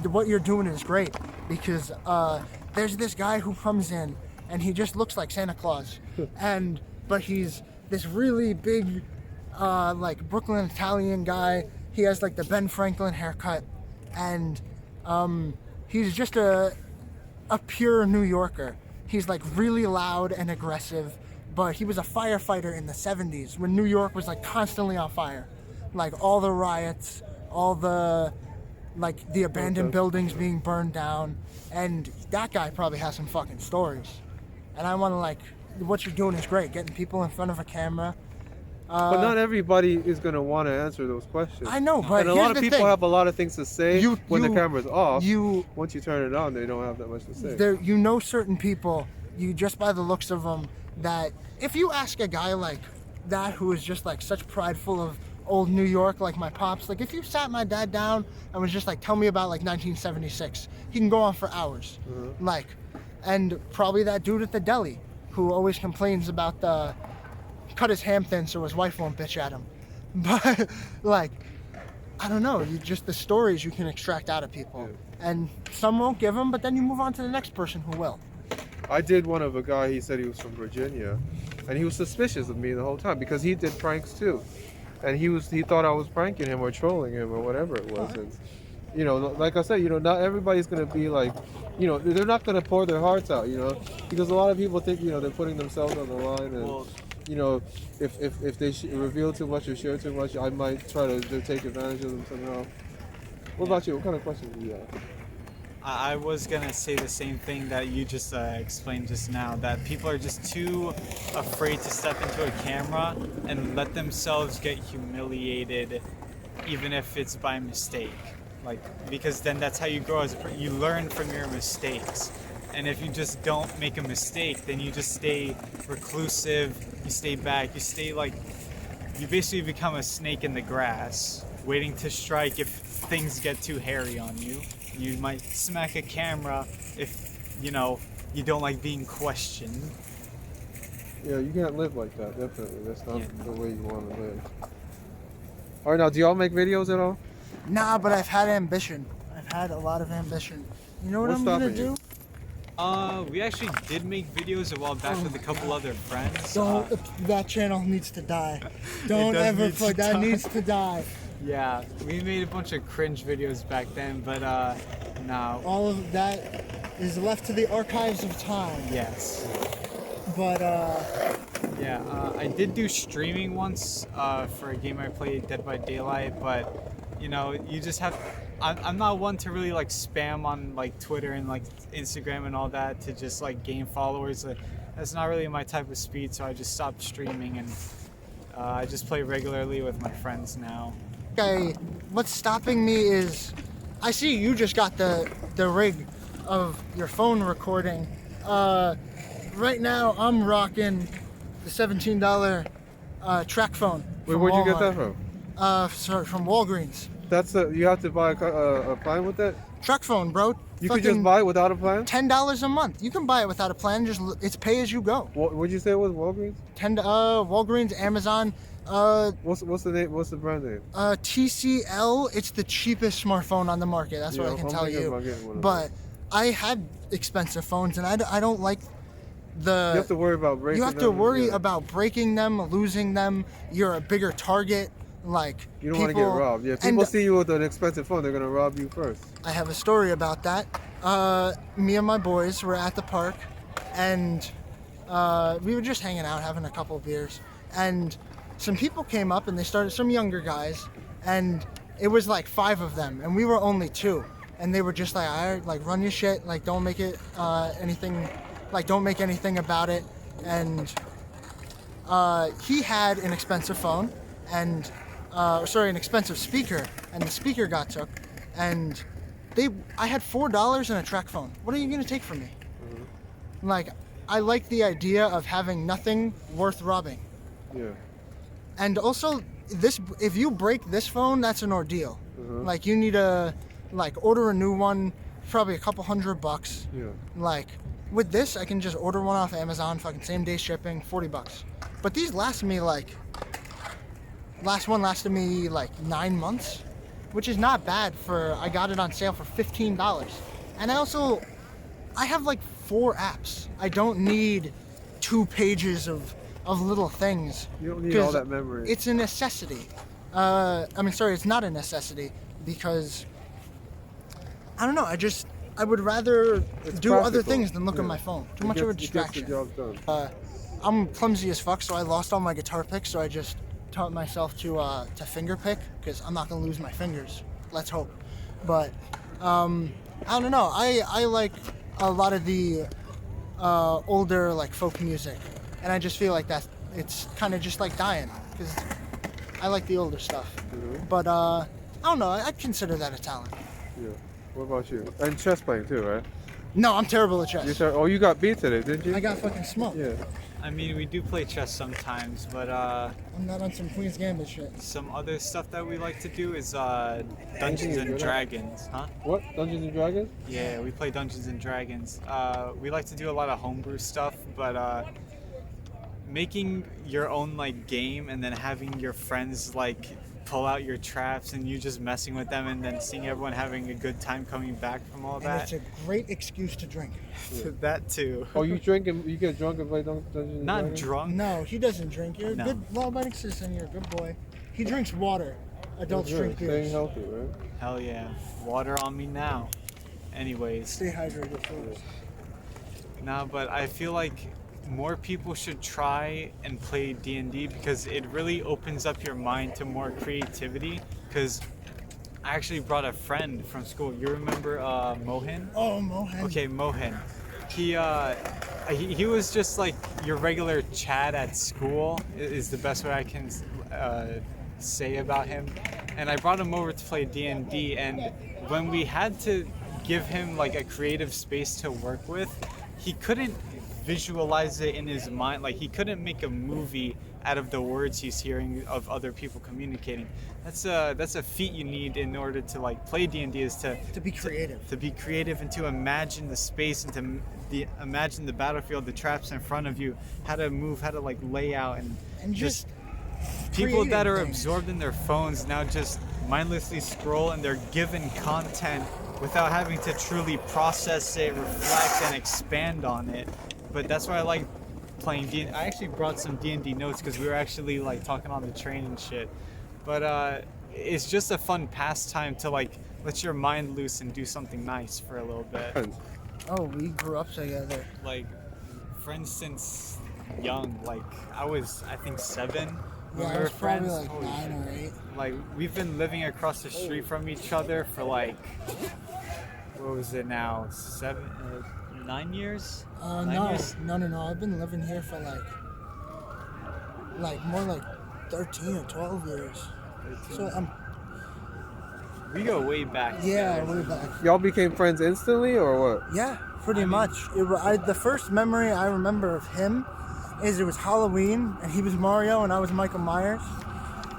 what you're doing is great because there's this guy who comes in and he just looks like Santa Claus, but he's this really big, like Brooklyn Italian guy. He has like the Ben Franklin haircut, and he's just a pure New Yorker. He's like really loud and aggressive, but he was a firefighter in the 70s when New York was like constantly on fire, like all the riots, all the abandoned buildings being burned down, and that guy probably has some fucking stories. And I want to what you're doing is great, getting people in front of a camera. But not everybody is going to want to answer those questions. I know, but and a here's lot of the people thing. have a lot of things to say when the camera's off. You Once you turn it on, they don't have that much to say. certain people, you just by the looks of them, that if you ask a guy like that who is just like such prideful of old New York, like my pops, like if you sat my dad down and was just like, tell me about like 1976, he can go on for hours. And probably that dude at the deli who always complains about cut his ham thin so his wife won't bitch at him. But like, I don't know, the stories you can extract out of people. And some won't give them, but then you move on to the next person who will. I did one of a guy, he said he was from Virginia, and he was suspicious of me the whole time because he did pranks too. And he thought I was pranking him or trolling him or whatever it was. And you know, like I said, you know, not everybody's gonna be like, you know, they're not gonna pour their hearts out, you know, because a lot of people think, you know, they're putting themselves on the line, and Well, you know, if they reveal too much or share too much, I might try to take advantage of them somehow. What about you? What kind of questions do you have? I was gonna say the same thing that you just explained just now. That people are just too afraid to step into a camera and let themselves get humiliated, even if it's by mistake. Like, because then that's how you grow as you learn from your mistakes. And if you just don't make a mistake, then you just stay reclusive. You stay back. You stay like you basically become a snake in the grass, waiting to strike if things get too hairy on you. You might smack a camera if, you know, you don't like being questioned. Yeah, you can't live like that. Definitely, that's not the way you want to live. All right, now, do y'all make videos at all? Nah, but I've had ambition. I've had a lot of ambition. You know what What's I'm gonna stopping you? do? We actually did make videos a while back with a couple other friends. Don't. That channel needs to die. Don't does ever need to put that die. needs to die. Yeah, we made a bunch of cringe videos back then, but no. All of that is left to the archives of time. Yes. But Yeah, I did do streaming once for a game I played, Dead by Daylight, but you know, you just have. I'm not one to really like spam on like Twitter and like Instagram and all that to just like gain followers. That's not really my type of speed, so I just stopped streaming and I just play regularly with my friends now. okay, what's stopping me is, I see you just got the rig of your phone recording. Right now I'm rocking the $17 track phone. Wait, from where'd you get that Walmart. from? Sorry, from Walgreens. That's you have to buy a plan with that. Truck phone, bro. You could just buy it without a plan. $10 a month. You can buy it without a plan. Just it's pay as you go. What'd you say it was? Walgreens? Walgreens, Amazon. What's the name? What's the brand name? TCL. It's the cheapest smartphone on the market. That's what I can I'm tell thinking about you. getting one of But I had expensive phones, and I don't like the. You have to worry about breaking. You have to them, worry yeah. about breaking them, losing them. You're a bigger target. Like You don't want to get robbed. Yeah, if people see you with an expensive phone, they're gonna rob you first. I have a story about that. Me and my boys were at the park, and we were just hanging out, having a couple of beers, and some people came up and they started, some younger guys, and it was like 5 of them, and we were only 2, and they were just like, all right, like run your shit, like don't make it anything, like don't make anything about it, and he had an expensive phone, and an expensive speaker, and the speaker got took, and I had $4 and a track phone. What are you gonna take from me? Mm-hmm. Like, I like the idea of having nothing worth robbing. Yeah. And also, if you break this phone, that's an ordeal. Mm-hmm. Like, you need to order a new one, probably a couple $100. Yeah. Like, with this, I can just order one off Amazon, fucking same day shipping, $40. But these last me last one lasted me like 9 months, which is not bad I got it on sale for $15. And I have like 4 apps. I don't need 2 pages of little things. You don't need all 'cause that memory. It's a necessity. It's not a necessity because, I don't know, I would rather do other practical. things than look Yeah. at my phone. Too much It of a gets the distraction. job done. I'm clumsy as fuck, so I lost all my guitar picks, so I just taught myself to finger pick, because I'm not gonna lose my fingers. Let's hope. But I don't know. I like a lot of the older like folk music, and I just feel like that it's kind of just like dying, because I like the older stuff. Mhm. But I don't know. I'd consider that a talent. Yeah. What about you? And chess playing too, right? No, I'm terrible at chess. You got beat today, didn't you? I got fucking smoked. Yeah. I mean, we do play chess sometimes, but I'm not on some Queen's Gambit shit. some other stuff that we like to do is Dungeons and Dragons, huh? What? Dungeons and Dragons? Yeah, we play Dungeons and Dragons. We like to do a lot of homebrew stuff, but making your own like game and then having your friends like pull out your traps and you just messing with them and then seeing everyone having a good time coming back from all And that. it's a great excuse to drink. That too. Oh, you drink and you get drunk and play Dungeons and Not Dragons? drunk. No, he doesn't drink. You're a No. good law-abiding citizen. You're a good boy. He drinks water. Adults Good. drink Staying beers. healthy, right? Hell yeah. Water on me now. Anyways. Stay hydrated, folks. No, but I feel like more people should try and play D&D because it really opens up your mind to more creativity. Because I actually brought a friend from school. You remember Mohin? Oh, Mohan. Okay, Mohin. He was just like your regular Chad at school is the best way I can say about him. And I brought him over to play D&D, and when we had to give him like a creative space to work with, he couldn't visualize it in his mind. Like he couldn't make a movie out of the words he's hearing of other people communicating. That's a feat you need in order to like play D&D, is to be creative. To be creative and to imagine the space and to imagine the battlefield, the traps in front of you, how to move, how to like lay out, and just people that are things. absorbed in their phones now just mindlessly scroll and they're given content without having to truly process it, reflect, and expand on it. But that's why I like playing D&D. I actually brought some D&D notes because we were actually like talking on the train and shit. But it's just a fun pastime to like let your mind loose and do something nice for a little bit. Oh, we grew up together. Like friends since young. Like I think 7 when Yeah, we I were was probably friends. like Holy 9 or 8. Like we've been living across the street from each other for like, what was it now, 9 years? 9 No, years? no. I've been living here for like more like 13 or 12 years. 13. So We go way back. yeah, together. way back. Y'all became friends instantly, or what? Yeah, pretty much. The first memory I remember of him is it was Halloween and he was Mario and I was Michael Myers.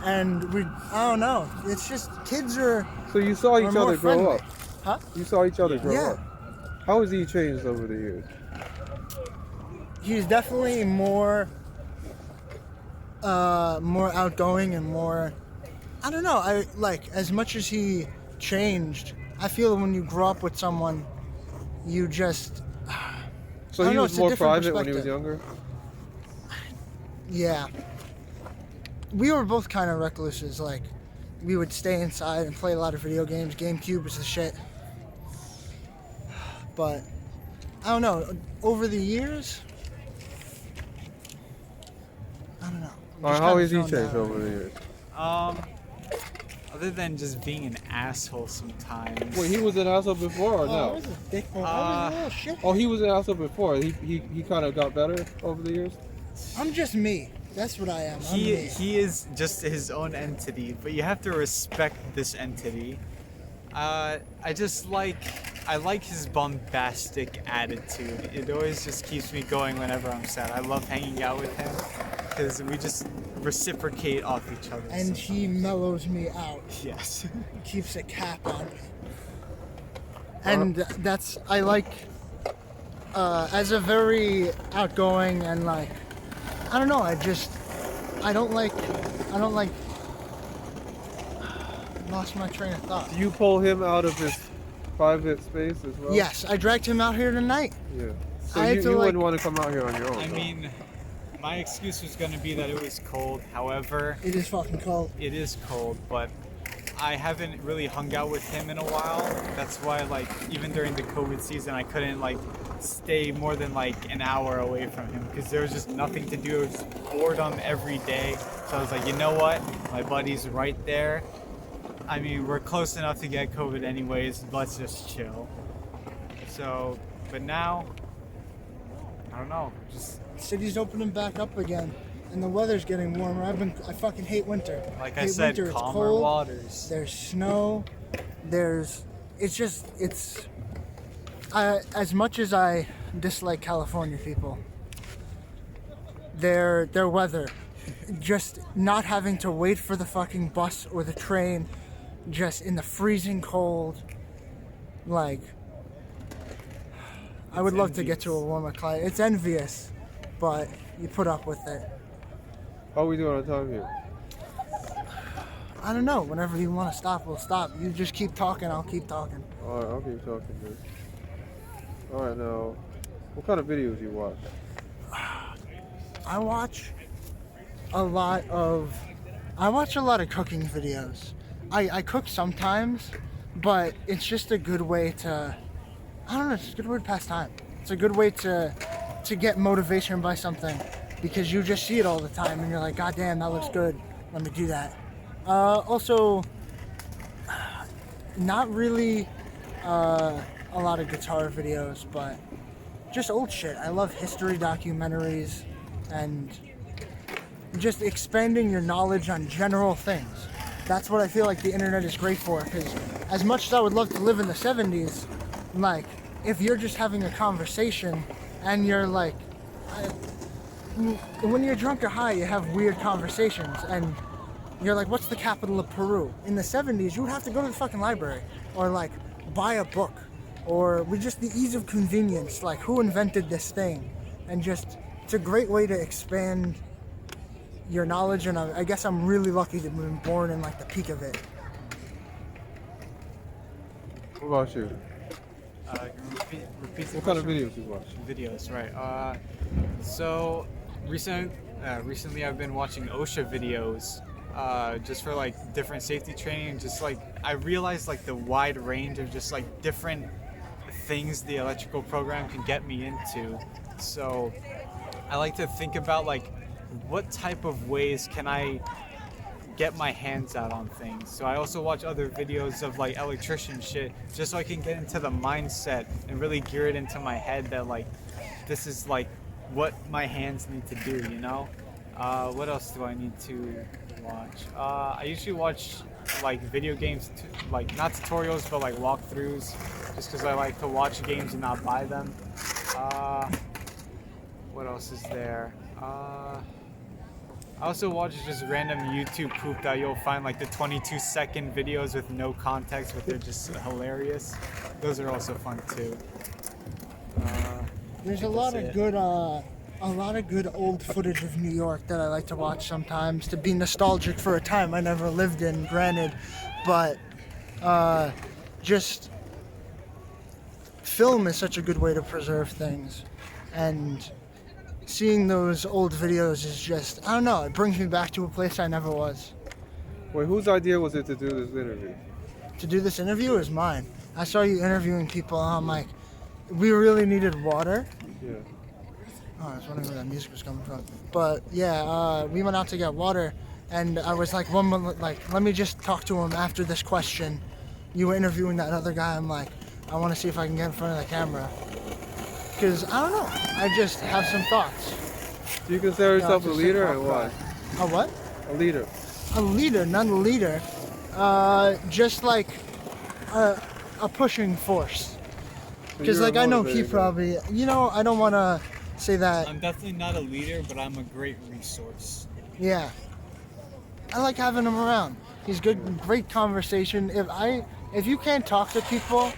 And I don't know. It's just kids are. So you saw each more other grow friendly. up. Huh? You saw each other grow Yeah. up. How has he changed over the years? He's definitely more outgoing and more. I don't know. I like as much as he changed. I feel when you grow up with someone, you just. So I don't he know, was it's a more different private when he was perspective. younger? Yeah. We were both kind of recluses. Like, we would stay inside and play a lot of video games. GameCube was the shit. But, I don't know. Over the years, I don't know. How has he changed over the years? Other than just being an asshole sometimes. Wait, he was an asshole before or Oh, no? I was a dick. I was a little shit. Oh, he was an asshole before. He kind of got better over the years? I'm just me. That's what I am. I'm me. He is just his own entity, but you have to respect this entity. I like his bombastic attitude. It always just keeps me going whenever I'm sad. I love hanging out with him because we just reciprocate off each other. And he mellows me out. Yes. Keeps a cap on me. And that's, I like, as a very outgoing and like, I don't know, I don't like, lost my train of thought. Do you pull him out of his private space as well? Yes, I dragged him out here tonight. Yeah. So I had you to, wouldn't like- want to come out here on your own? I though. mean, my excuse was going to be that it was cold. However, It is fucking cold. it is cold, but I haven't really hung out with him in a while. That's why, like, even during the COVID season, I couldn't, like, stay more than, like, an hour away from him because there was just nothing to do. It was boredom every day. So I was like, you know what? My buddy's right there. I mean, we're close enough to get COVID anyways. Let's just chill. So, but now, I don't know. Just City's opening back up again, and the weather's getting warmer. I fucking hate winter. like I hate said, winter. It's calmer cold. waters. There's snow. As much as I dislike California people, their weather, just not having to wait for the fucking bus or the train, just in the freezing cold, like, I would love to get to a warmer climate. It's envious, but you put up with it. How are we doing on time here? I don't know. Whenever you want to stop, we'll stop. You just keep talking, I'll keep talking. Alright, I'll keep talking, dude. Alright, now, what kind of videos you watch? I watch a lot of cooking videos. I cook sometimes, but it's just a good way to, I don't know, it's just a good way to pass time. It's a good way to get motivation by something, because you just see it all the time and you're like, God damn, that looks good. Let me do that. Also, not really a lot of guitar videos, but just old shit. I love history documentaries and just expanding your knowledge on general things. That's what I feel like the internet is great for, because as much as I would love to live in the 70s, like, if you're just having a conversation and you're like, when you're drunk or high, you have weird conversations, and you're like, what's the capital of Peru? In the 70s, you would have to go to the fucking library, or like buy a book, or with just the ease of convenience, like who invented this thing? And just, it's a great way to expand your knowledge, and I guess I'm really lucky to have been born in like the peak of it. What about you? Repeat the What kind of question? videos you watch? Videos, right. So recently I've been watching OSHA videos, just for like different safety training. Just like I realized like the wide range of just like different things the electrical program can get me into. So I like to think about like what type of ways can I get my hands out on things. So I also watch other videos of like electrician shit, just so I can get into the mindset and really gear it into my head that like this is like what my hands need to do, you know? What else do I need to watch? I usually watch like video games, like not tutorials, but like walkthroughs, just because I like to watch games and not buy them. What else is there? I also watch just random YouTube poop that you'll find, like the 22-second videos with no context, but they're just hilarious. Those are also fun too. There's a lot of good old footage of New York that I like to watch sometimes to be nostalgic for a time I never lived in, granted, but just film is such a good way to preserve things, and seeing those old videos is just, I don't know, it brings me back to a place I never was. Wait, whose idea was it to do this interview? To do this interview is mine. I saw you interviewing people and I'm like, we really needed water. Yeah. Oh, I was wondering where that music was coming from. But yeah, we went out to get water, and I was like, let me just talk to him after this question. You were interviewing that other guy. I'm like, I want to see if I can get in front of the camera. Because, I don't know, I just have some thoughts. Do you consider yourself a just leader sit or what? A what? A leader. A leader, not a leader. Just like a pushing force. So Because, you're a like, I know he motivator. probably, I don't want to say that. I'm definitely not a leader, but I'm a great resource. Yeah. I like having him around. He's good, great conversation. If you can't talk to people,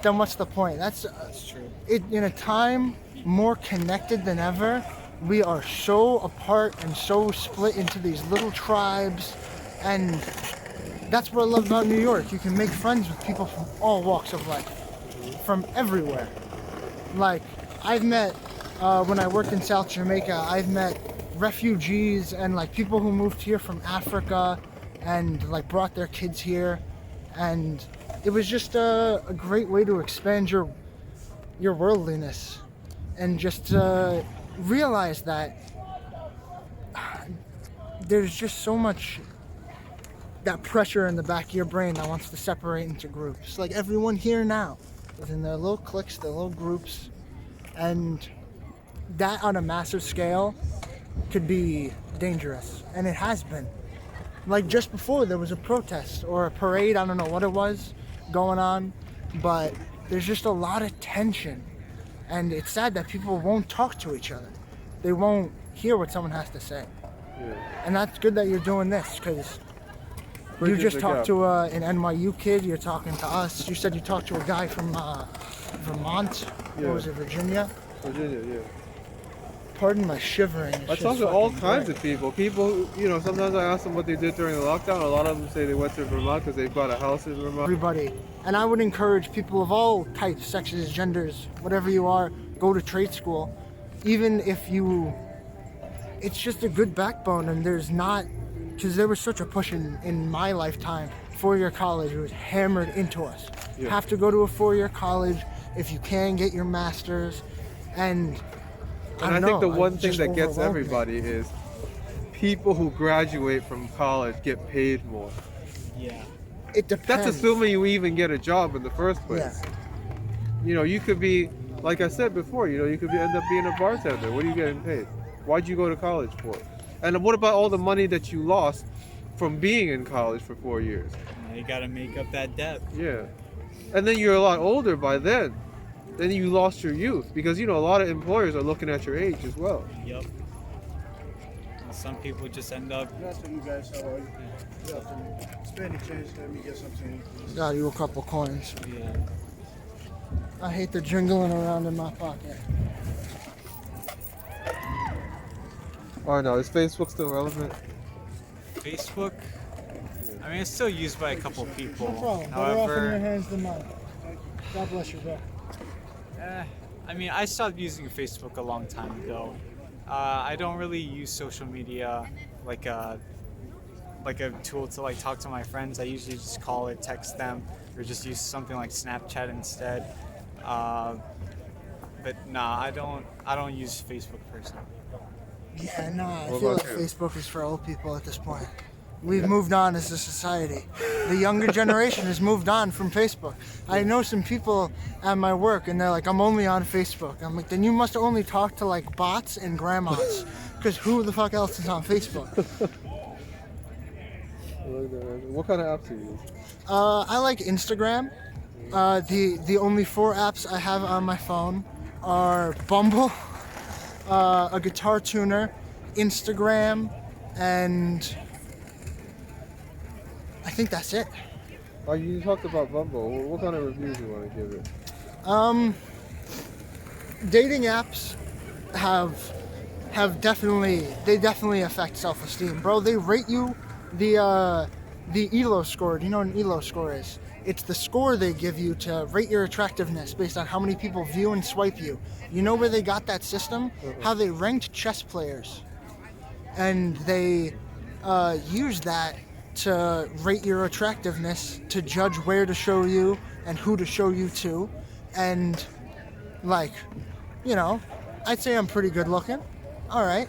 then what's the point? That's true. In a time more connected than ever, we are so apart and so split into these little tribes, and that's what I love about New York. You can make friends with people from all walks of life, from everywhere. Like, I've met, when I worked in South Jamaica, I've met refugees and like people who moved here from Africa and like brought their kids here, and it was just a great way to expand your worldliness, and just realize that there's just so much that pressure in the back of your brain that wants to separate into groups. Like everyone here now, within their little cliques, their little groups, and that on a massive scale could be dangerous, and it has been. Like just before there was a protest or a parade, I don't know what it was going on, but there's just a lot of tension, and it's sad that people won't talk to each other. They won't hear what someone has to say. Yeah. And that's good that you're doing this, because you Bridges just the talked gap. to an NYU kid, you're talking to us. You said you talked to a guy from Vermont, Yeah. or was it Virginia? Virginia, yeah. Pardon my shivering. It's I just talk to all fucking kinds great. of people. People, sometimes I ask them what they did during the lockdown. A lot of them say they went to Vermont because they bought a house in Vermont. Everybody. And I would encourage people of all types, sexes, genders, whatever you are, go to trade school. Even if it's just a good backbone, and there's not, because there was such a push in my lifetime four-year college. It was hammered into us. You Yeah. have to go to a four-year college if you can get your master's. And And I don't think the know, one it thing just that gets overwhelmed me. everybody is people who graduate from college get paid more. Yeah. It depends. That's assuming you even get a job in the first place. Yeah. You know, you could be, like I said before, you know, you could end up being a bartender. What are you getting paid? Why'd you go to college for? And what about all the money that you lost from being in college for 4 years? Now you gotta make up that debt. Yeah. And then you're a lot older by then. Then you lost your youth because, you know, a lot of employers are looking at your age as well. Yep. And some people just end up. Good afternoon, guys. How are you? Good afternoon. Spare any change. Let me get something. Got you a couple coins. Yeah. I hate the jingling around in my pocket. Oh no, is Facebook still relevant? Facebook. I mean, it's still used by a couple people. No problem. Better off in your However, hands than mine. God bless you, bro. I mean, I stopped using Facebook a long time ago. I don't really use social media like a tool to like talk to my friends. I usually just call or text them, or just use something like Snapchat instead. But nah, I don't use Facebook personally. Yeah, no, I What feel about like you? Facebook is for old people at this point. We've moved on as a society. The younger generation has moved on from Facebook. I know some people at my work and they're like, I'm only on Facebook. I'm like, then you must only talk to like bots and grandmas. Because who the fuck else is on Facebook? What kind of apps do you use? I like Instagram. The only 4 apps I have on my phone are Bumble, a guitar tuner, Instagram, and I think that's it. Oh, you talked about Bumble. What kind of reviews do you want to give it? Dating apps have definitely affect self-esteem, bro. They rate you the ELO score. Do you know what an ELO score is? It's the score they give you to rate your attractiveness based on how many people view and swipe you. You know where they got that system? How they ranked chess players, and they use that to rate your attractiveness, to judge where to show you and who to show you to. And like, you know, I'd say I'm pretty good looking. All right,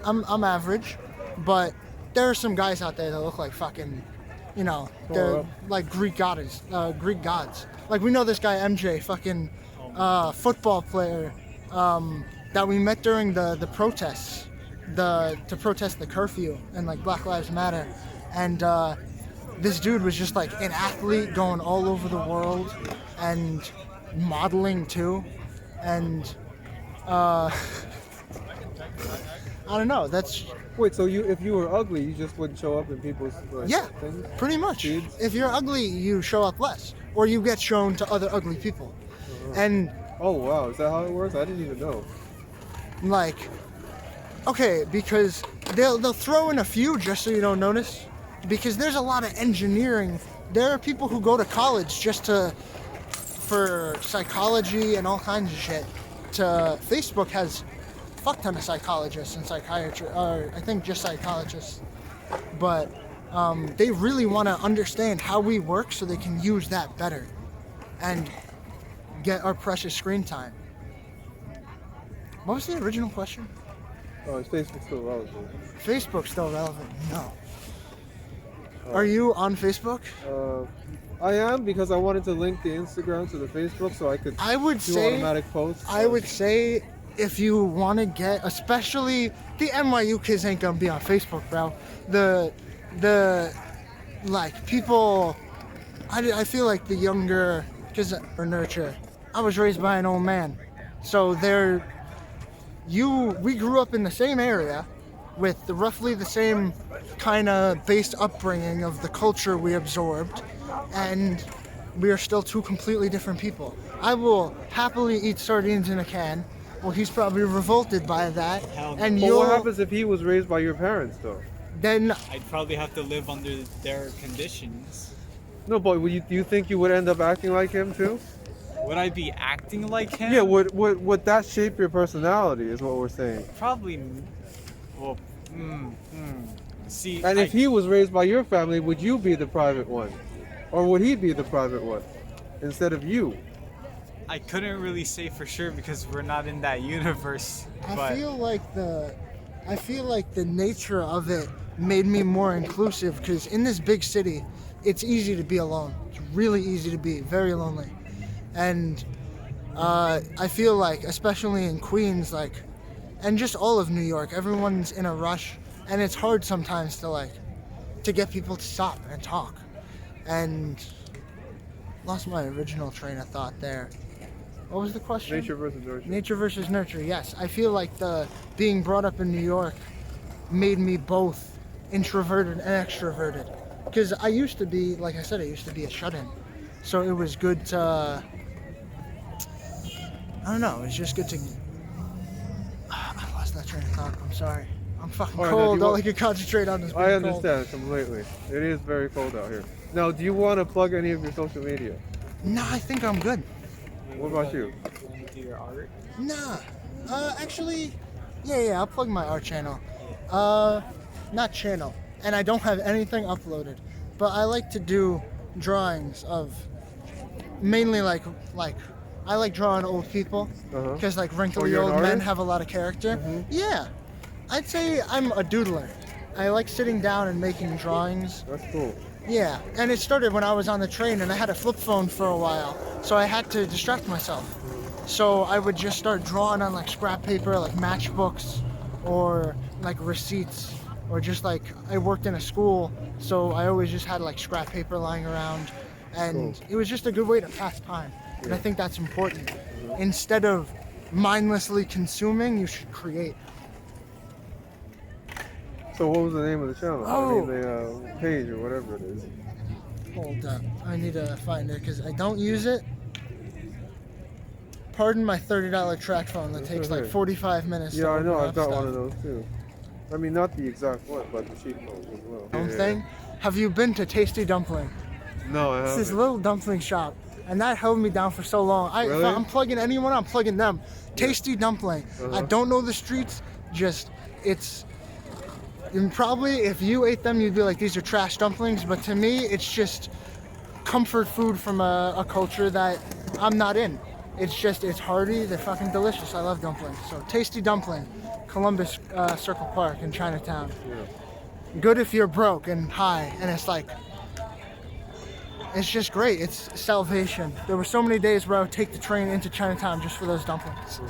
I'm average, but there are some guys out there that look like fucking, you know, they're like Greek gods. Like we know this guy MJ, fucking football player that we met during the protests, to protest the curfew and like Black Lives Matter. And this dude was just like an athlete going all over the world and modeling too. And I don't know. That's Wait, so if you were ugly, you just wouldn't show up in people's yeah, things? pretty much. Feeds? If you're ugly, you show up less, or you get shown to other ugly people. And Oh wow, is that how it works? I didn't even know. like, okay, because they'll throw in a few just so you don't notice, because there's a lot of engineering. There are people who go to college just for psychology and all kinds of shit. Facebook has a fuck ton of psychologists and psychiatrists, or I think just psychologists, but they really want to understand how we work so they can use that better and get our precious screen time. What was the original question? Oh, is Facebook still relevant? Facebook's still relevant? No. Are you on Facebook? I am, because I wanted to link the Instagram to the Facebook so I could I would do say automatic posts. I would say if you want to get, especially the NYU kids ain't gonna be on Facebook, bro. The like people, I feel like the younger kids are nurture. I was raised by an old man, so we grew up in the same area with roughly the same kind of based upbringing of the culture we absorbed, and we are still two completely different people. I will happily eat sardines in a can. Well, he's probably revolted by that. Hell no. And But you'll what happens if he was raised by your parents, though? then I'd probably have to live under their conditions. No, but do you think you would end up acting like him too? Would I be acting like him? Yeah, would that shape your personality? Is what we're saying. Probably. Well, see. And if he was raised by your family, would you be the private one? Or would he be the private one instead of you? I couldn't really say for sure because we're not in that universe. I But feel like the nature of it made me more inclusive because in this big city, it's easy to be alone. It's really easy to be very lonely, and I feel like, especially in Queens, like, and just all of New York, everyone's in a rush, and it's hard sometimes to get people to stop and talk. And lost my original train of thought there. What was the question? Nature versus nurture. Nature versus nurture. Yes, I feel like the being brought up in New York made me both introverted and extroverted. Because I used to be, like I said, I used to be a shut-in. So it was good to, I don't know, it was just good to, I lost that train of thought, I'm sorry. I'm fucking Alright, now, cold, do you all want- I can concentrate on is being I cold. understand completely. It is very cold out here. Now, do you want to plug any of your social media? Nah, I think I'm good. What about you? When you do your art, Nah. Actually, yeah, I'll plug my art channel. Not channel. And I don't have anything uploaded. But I like to do drawings of mainly like I like drawing old people Uh-huh. because like Oh, wrinkly you're an old men artist? have a lot of character. Mhm. Yeah. I'd say I'm a doodler. I like sitting down and making drawings. That's cool. Yeah, and it started when I was on the train and I had a flip phone for a while, so I had to distract myself. So I would just start drawing on like scrap paper, like matchbooks, or like receipts, or just like I worked in a school, so I always just had like scrap paper lying around, and Cool. it was just a good way to pass time. And I think that's important. Instead of mindlessly consuming, you should create. So what was the name of the channel? Oh. I mean, the page or whatever it is. Hold up, I need to find it because I don't use it. Pardon my $30 track phone that That's takes like okay. 45 minutes. Yeah, to I know. open I've up got stuff. one of those too. I mean, not the exact one, but the cheap ones as well. Own Yeah. thing. Have you been to Tasty Dumpling? No, I It's haven't. this little dumpling shop, and that held me down for so long. Really? If I'm plugging anyone, I'm plugging them. Tasty Dumpling. I Uh-huh. don't know the streets. Just it's. And probably if you ate them, you'd be like, these are trash dumplings. But to me, it's just comfort food from a culture that I'm not in. It's hearty. They're fucking delicious. I love dumplings. So Tasty Dumpling, Columbus Circle Park in Chinatown. Yeah. Good if you're broke and high, and it's just great. It's salvation. There were so many days where I would take the train into Chinatown just for those dumplings.